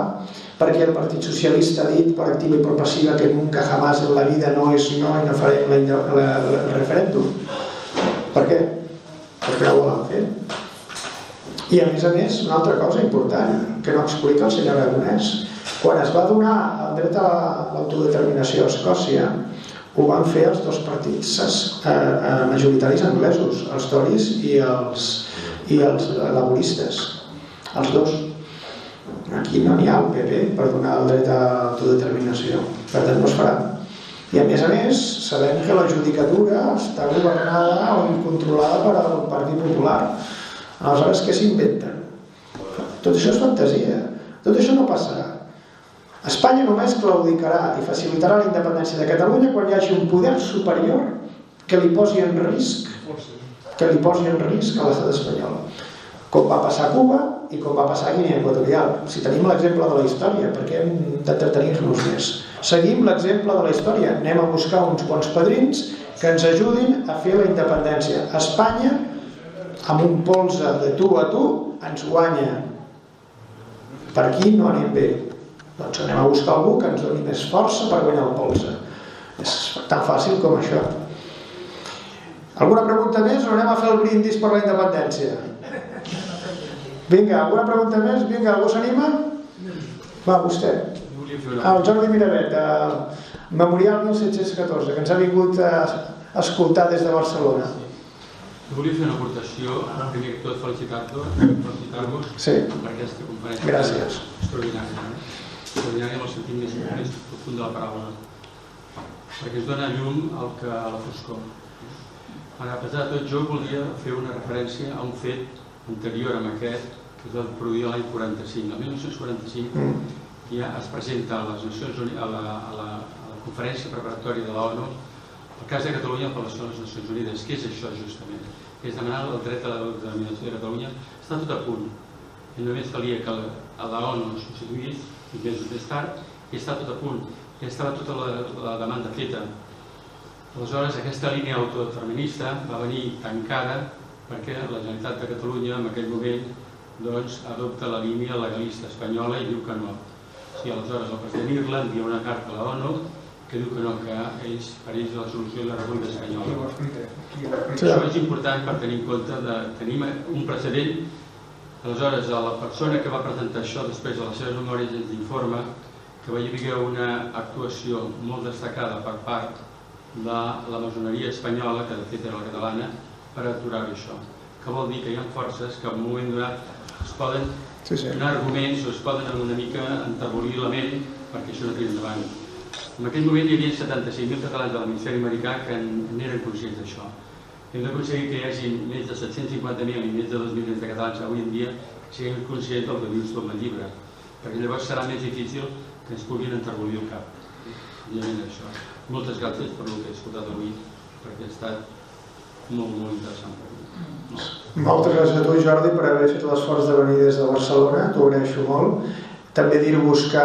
Perquè el Partit Socialista ha dit per activa i per passiva que nunca jamás en la vida no és no i no farem el referèndum. Per què? Perquè no ho volen fer. I a més, una altra cosa important que no explica el senyor Aragonès: quan es va donar el dret a l'autodeterminació a Escòcia, ho van fer els dos partits majoritaris anglesos, els Tories i els laboristes, els dos. Aquí no n'hi ha el PP per donar el dret a l'autodeterminació, per tant no es farà. I a més, sabem que la judicatura està governada o controlada per al Partit Popular. Aleshores, què s'inventen? Tot això és fantasia, tot això no passarà. Espanya només claudicarà i facilitarà la independència de Catalunya quan hi hagi un poder superior que li posi en risc a l'estat espanyol, com va passar a Cuba i com va passar a Guinea Equatorial. Si tenim l'exemple de la història, per què hem d'entretenir-nos més? Seguim l'exemple de la història, anem a buscar uns bons padrins que ens ajudin a fer la independència. Espanya, amb un polze de tu a tu, ens guanya. Per aquí no anem bé. Doncs anem a buscar algú que ens doni més força per guanyar el polze. És tan fàcil com això. Alguna pregunta més o anem a fer el brindis per la independència? Vinga, alguna pregunta més? Vinga, algú s'anima? Va, vostè. El Jordi Miravet, Memorial 1714, que ens ha vingut a escoltar des de Barcelona. Volia fer una aportació, primer que tot felicitar-vos per aquesta conferència. Gràcies. Extraordinària, extraordinària en el sentit més profund de la paraula, perquè ens dona llum a la foscor. A pesar de tot, jo volia fer una referència a un fet anterior a aquest, que es va produir l'any 45. El 1945 ja es presenta a les Nacions Unides, a la conferència preparatòria de l'ONU, el cas de Catalunya per les Nacions Unides. Què és això, justament? És demanar el dret a l'autodeterminació de Catalunya. Està tot a punt. I només calia que l'ONU es constituís, i mesos més tard, i està tot a punt. Ja estava tota la demanda feta. Aleshores, aquesta línia autodeterminista va venir tancada perquè la Generalitat de Catalunya, en aquell moment, adopta la línia legalista espanyola i diu que no. Aleshores, el president Irla envia una carta a l'ONU que diu que no, que per ells la solució és la República Espanyola. Això és important per tenir en compte que tenim un precedent. Aleshores, la persona que va presentar això després de les seves memòries ens informa que va haver una actuació molt destacada per part de la maçoneria espanyola, que de fet era la catalana, per aturar-ho això. Que vol dir que hi ha forces que en un moment donat es poden donar arguments o es poden una mica enterbolir la ment perquè això no tiri endavant. En aquell moment hi havia 75.000 catalans de l'hemisferi americà que n'eren conscients d'això. Hem d'aconseguir que hi hagi més de 750.000 i més de 2 milions de catalans avui en dia que siguin conscients del que dius tu en el llibre, perquè llavors serà més difícil que ens puguin enterbolir el cap. Moltes gràcies per el que he escoltat avui, perquè ha estat molt interessant per mi. Moltes gràcies a tu, Jordi, per haver fet l'esforç de venir des de Barcelona, t'ho agraeixo molt. També dir-vos que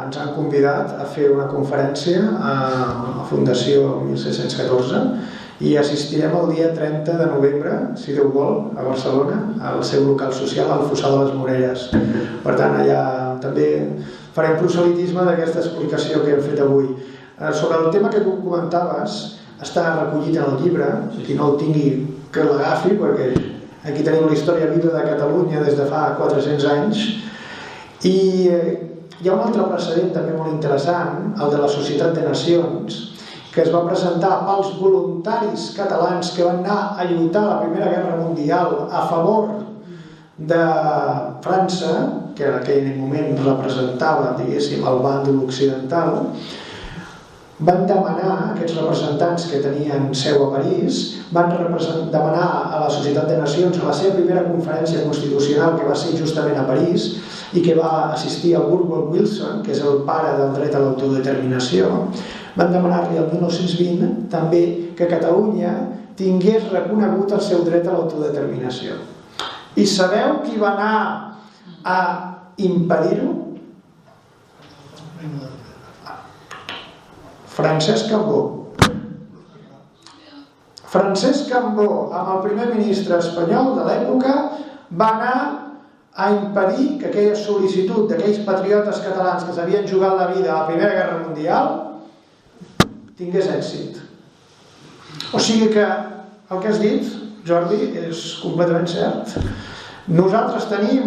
ens han convidat a fer una conferència a la Fundació 1614 i assistirem el dia 30 de novembre, si Déu vol, a Barcelona, al seu local social, al Fossar de les Moreres. Per tant, allà també farem proselitisme d'aquesta explicació que hem fet avui. Sobre el tema que tu comentaves, està recollit en el llibre, qui no el tingui que l'agafi, perquè aquí tenim la història viva de Catalunya des de fa 400 anys, i hi ha un altre precedent també molt interessant, el de la Societat de Nacions, que es va presentar pels voluntaris catalans que van anar a lluitar a la Primera Guerra Mundial a favor de França, que en aquell moment representava, diguéssim, el bàndol occidental. Van demanar, aquests representants que tenien seu a París, van demanar a la Societat de Nacions, a la seva primera conferència constitucional, que va ser justament a París, i que va assistir a Woodrow Wilson, que és el pare del dret a l'autodeterminació, van demanar-li el 1920 també que Catalunya tingués reconegut el seu dret a l'autodeterminació. I sabeu qui va anar a impedir-ho? Francesc Cambó. Francesc Cambó, amb el primer ministre espanyol de l'època, va anar a impedir que aquella sol·licitud d'aquells patriotes catalans que s'havien jugat la vida a la Primera Guerra Mundial tingués èxit. O sigui que el que has dit, Jordi, és completament cert. Nosaltres tenim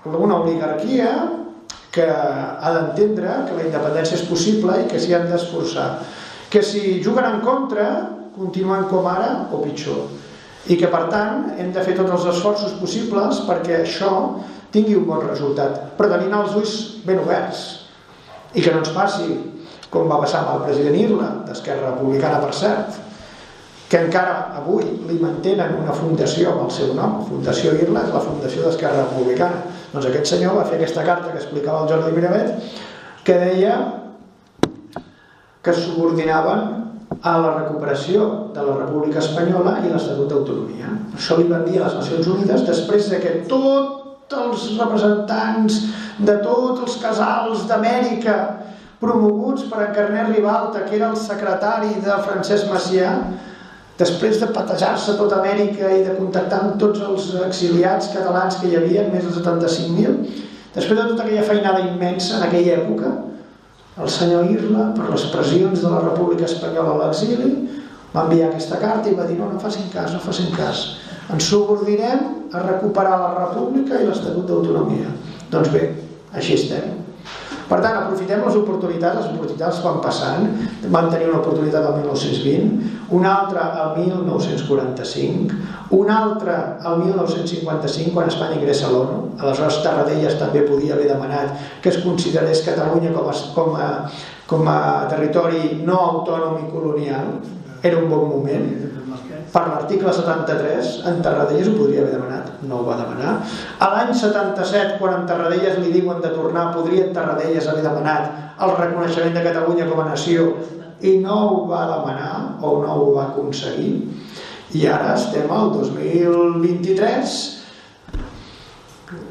una oligarquia que ha d'entendre que la independència és possible i que s'hi han d'esforçar. Que si juguen en contra, continuen com ara o pitjor. I que, per tant, hem de fer tots els esforços possibles perquè això tingui un bon resultat, però tenint els ulls ben oberts. I que no ens passi com va passar amb el president Irla, d'Esquerra Republicana, per cert, que encara avui li mantenen una fundació amb el seu nom. Fundació Irla és la fundació d'Esquerra Republicana. Doncs aquest senyor va fer aquesta carta que explicava el Jordi Miravet, que deia que es subordinaven a la recuperació de la República Espanyola i l'Estatut d'Autonomia. Això li van dir a les Nacions Unides després que tots els representants de tots els casals d'Amèrica promoguts per en Carner Ribalta, que era el secretari de Francesc Macià, després de patejar-se tota Amèrica i de contactar amb tots els exiliats catalans que hi havia, més de 75.000, després de tota aquella feinada immensa en aquella època, el senyor Irla, per les pressions de la República Espanyola a l'exili, va enviar aquesta carta i va dir: no facin cas, no facin cas, ens subordinem a recuperar la República i l'Estatut d'Autonomia. Doncs bé, així estem. Per tant, aprofitem les oportunitats van passant. Vam tenir una oportunitat el 1920, una altra el 1945, una altra el 1955, quan Espanya ingressa a l'ONU. Aleshores, Tarradellas també podia haver demanat que es considerés Catalunya com a territori no autònom i colonial. Era un bon moment. Per l'article 73, en Tarradellas ho podria haver demanat, no ho va demanar. A l'any 77, quan en Tarradellas li diuen de tornar, podria en Tarradellas haver demanat el reconeixement de Catalunya com a nació i no ho va demanar o no ho va aconseguir. I ara estem al 2023,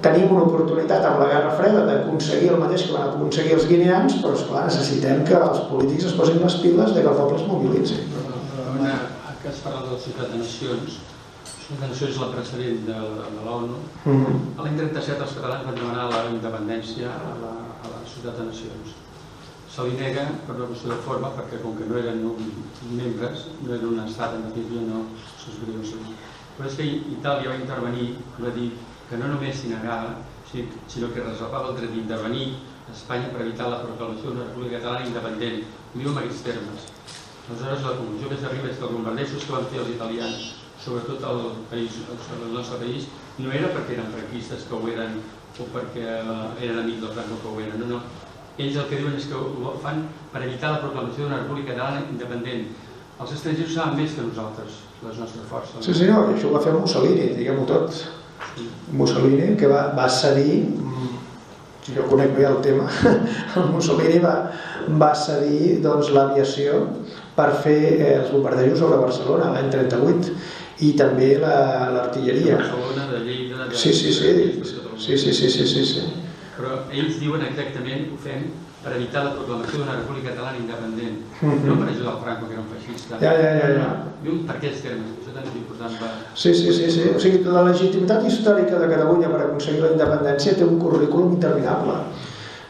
tenim una oportunitat amb la Guerra Freda d'aconseguir el mateix que van aconseguir els guineans, però esclar, necessitem que els polítics es posin les piles i que el poble es mobilitzi. Que has parlat de la Societat de Nacions. La Societat de Nacions és la precedent de l'ONU. L'any 37 els catalans van demanar la independència a la Societat de Nacions. Se li nega per una qüestió de forma, perquè com que no eren membres, no eren un estat, en definitiva no subscriuen. Però és que Itàlia va intervenir i va dir que no només s'hi negava, sinó que reservava el dret d'intervenir a Espanya per evitar la proclamació d'una república catalana independent. Ho diu en aquests termes. Aleshores, la conclusió que s'arriba és que els bombardejos que van fer els italians, sobretot al nostre país, no era perquè eren franquistes que ho eren o perquè eren amics del Franco que ho eren, no. Ells el que diuen és que ho fan per evitar la proclamació d'una república catalana independent. Els estrangers saben més que nosaltres, les nostres forces. Sí senyor, i això ho va fer Mussolini, diguem-ho tot. Mussolini, que va cedir, jo conec bé el tema, el Mussolini va cedir l'aviació per fer els bombardejos sobre Barcelona l'any 38 i també l'artilleria. Barcelona, de Lleida... Sí. però ells diuen exactament que ho fem per evitar la proclamació d'una república catalana independent, no per ajudar el Franco, que era un feixista. I per aquests termes, això també és important. Sí. O sigui, la legitimitat històrica de Catalunya per aconseguir la independència té un currículum interminable.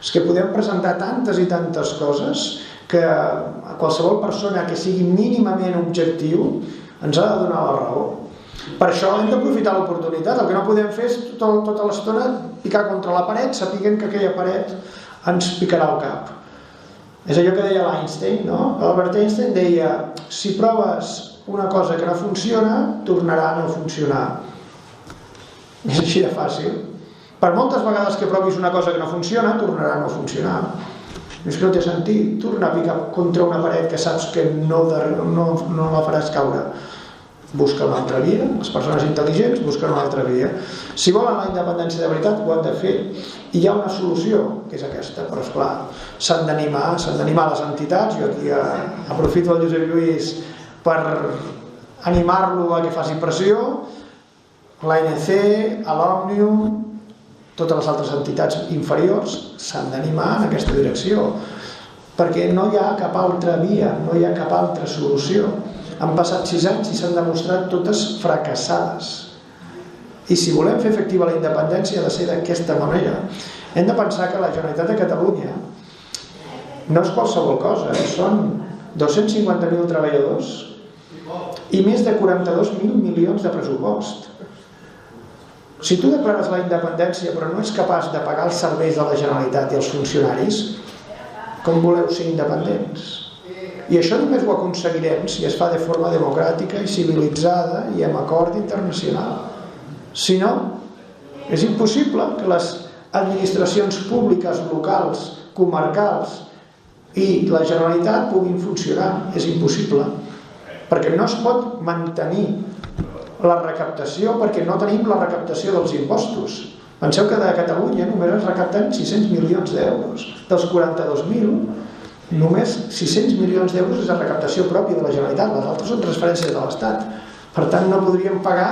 És que podem presentar tantes i tantes coses que a qualsevol persona que sigui mínimament objectiu ens ha de donar la raó. Per això hem d'aprofitar l'oportunitat. El que no podem fer és tota l'estona picar contra la paret, sapiguent que aquella paret ens picarà al cap. És allò que deia l'Einstein, no? Albert Einstein deia: si proves una cosa que no funciona, tornarà a no funcionar. És així de fàcil. Per moltes vegades que provis una cosa que no funciona, tornarà a no funcionar. És que no té sentit tornar a picar contra una paret que saps que no la faràs caure. Busca una altra via. Les persones intel·ligents busquen una altra via. Si volen la independència de veritat, ho han de fer. I hi ha una solució, que és aquesta, però esclar, s'han d'animar les entitats. Jo aquí aprofito el Josep Lluís per animar-lo a que faci pressió, l'ANC, l'Òmnium, totes les altres entitats inferiors s'han d'animar en aquesta direcció, perquè no hi ha cap altra via, no hi ha cap altra solució. Han passat 6 anys i s'han demostrat totes fracassades. I si volem fer efectiva la independència ha de ser d'aquesta manera. Hem de pensar que la Generalitat de Catalunya no és qualsevol cosa, són 250.000 treballadors i més de 42.000 milions de pressupost. Si tu declares la independència però no ets capaç de pagar els serveis de la Generalitat i els funcionaris, com voleu ser independents? I això només ho aconseguirem si es fa de forma democràtica i civilitzada i amb acord internacional. Si no, és impossible que les administracions públiques, locals, comarcals i la Generalitat puguin funcionar. És impossible, perquè no es pot mantenir la recaptació, perquè no tenim la recaptació dels impostos. Penseu que de Catalunya només es recapten 600 milions d'euros. Dels 42.000, només 600 milions d'euros és la recaptació pròpia de la Generalitat, les altres són transferències de l'Estat. Per tant, no podríem pagar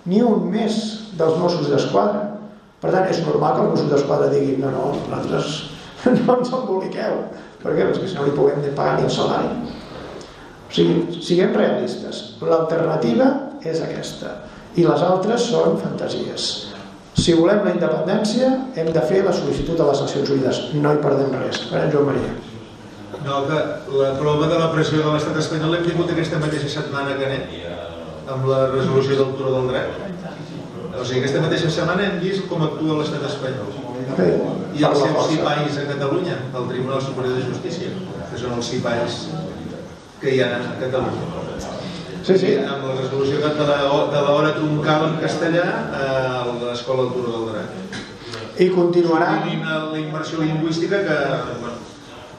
ni un mes dels Mossos d'Esquadra. Per tant, és normal que els Mossos d'Esquadra diguin no, nosaltres no ens emboliqueu. Per què? Perquè si no li puguem pagar ni el salari. O sigui, siguem realistes. L'alternativa és aquesta. I les altres són fantasies. Si volem la independència, hem de fer la sol·licitud a les Nacions Unides. No hi perdem res. Joan Maria. No, que la prova de la pressió de l'estat espanyol l'hem tingut aquesta mateixa setmana que anem amb la resolució del Turó del Dret. O sigui, aquesta mateixa setmana hem vist com actua l'estat espanyol. I els seus cipais a Catalunya, el Tribunal Superior de Justícia, que són els cipais que hi ha a Catalunya. Sí. Amb la resolució de l'hora troncal en castellà a l'escola del Turó del Dret. I continuarà... La immersió lingüística que...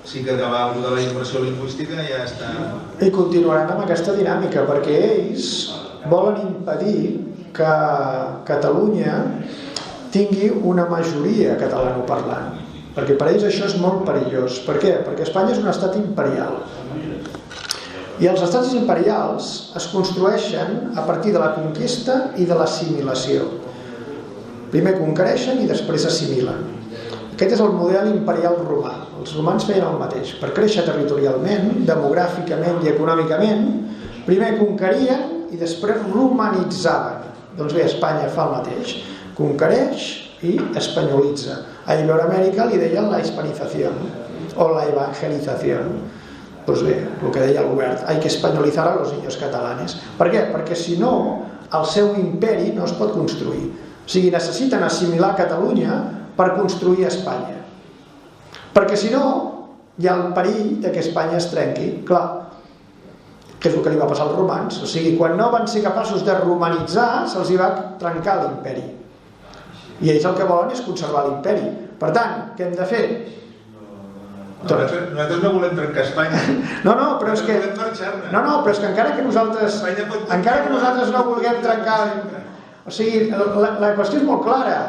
Sí que acabar de la immersió lingüística ja està... I continuaran amb aquesta dinàmica, perquè ells volen impedir que Catalunya tingui una majoria catalanoparlant, perquè per ells això és molt perillós. Per què? Perquè Espanya és un estat imperial. I els estats imperials es construeixen a partir de la conquesta i de l'assimilació. Primer conquereixen i després assimilen. Aquest és el model imperial romà. Els romans feien el mateix. Per créixer territorialment, demogràficament i econòmicament, primer conquerien i després romanitzaven. Doncs bé, Espanya fa el mateix. Conquereix i espanyolitza. A Iberoamèrica li deien la hispanización o la evangelización. Doncs bé, el que deia Albert, hay que españolizar a los niños catalanes. Per què? Perquè si no, el seu imperi no es pot construir. O sigui, necessiten assimilar Catalunya per construir Espanya. Perquè si no, hi ha el perill de que Espanya es trenqui. Clar, que és el que li va passar als romans. O sigui, quan no van ser capaços de romanitzar, se'ls hi va trencar l'imperi. I ells el que volen és conservar l'imperi. Per tant, què hem de fer? Nosaltres no volem trencar Espanya. No, però és que... No, però és que encara que nosaltres no vulguem trencar... O sigui, la qüestió és molt clara.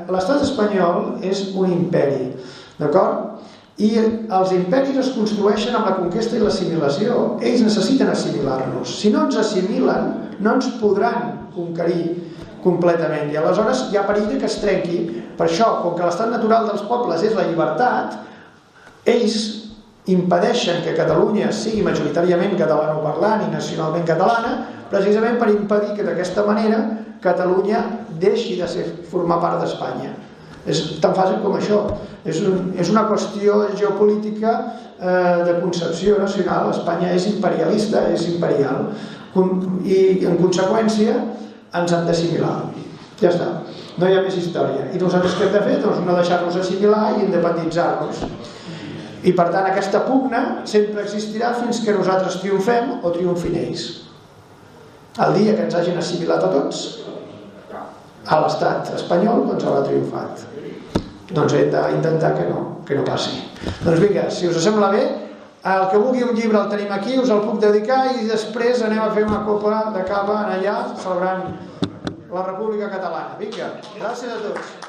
L'estat espanyol és un imperi, d'acord? I els imperis es construeixen amb la conquesta i l'assimilació. Ells necessiten assimilar-nos. Si no ens assimilen, no ens podran conquerir. completament, i aleshores hi ha perill que es trenqui. Per això, com que l'estat natural dels pobles és la llibertat, ells impedeixen que Catalunya sigui majoritàriament catalanoparlant i nacionalment catalana, precisament per impedir que d'aquesta manera Catalunya deixi de formar part d'Espanya. És tan fàcil com això. És una qüestió geopolítica de concepció nacional. Espanya és imperialista, és imperial, i en conseqüència ens han d'assimilar. Ja està, no hi ha més història. I nosaltres què hem de fer? Doncs no deixar-nos assimilar i independitzar-nos. I per tant aquesta pugna sempre existirà fins que nosaltres triomfem o triomfin ells. El dia que ens hagin assimilat a tots, a l'estat espanyol, doncs haurà triomfat. Doncs hem d'intentar que no passi. Doncs vinga, si us sembla bé, el que vulgui un llibre el tenim aquí, us el puc dedicar i després anem a fer una copa de cava allà celebrant la República Catalana. Vinga, gràcies a tots.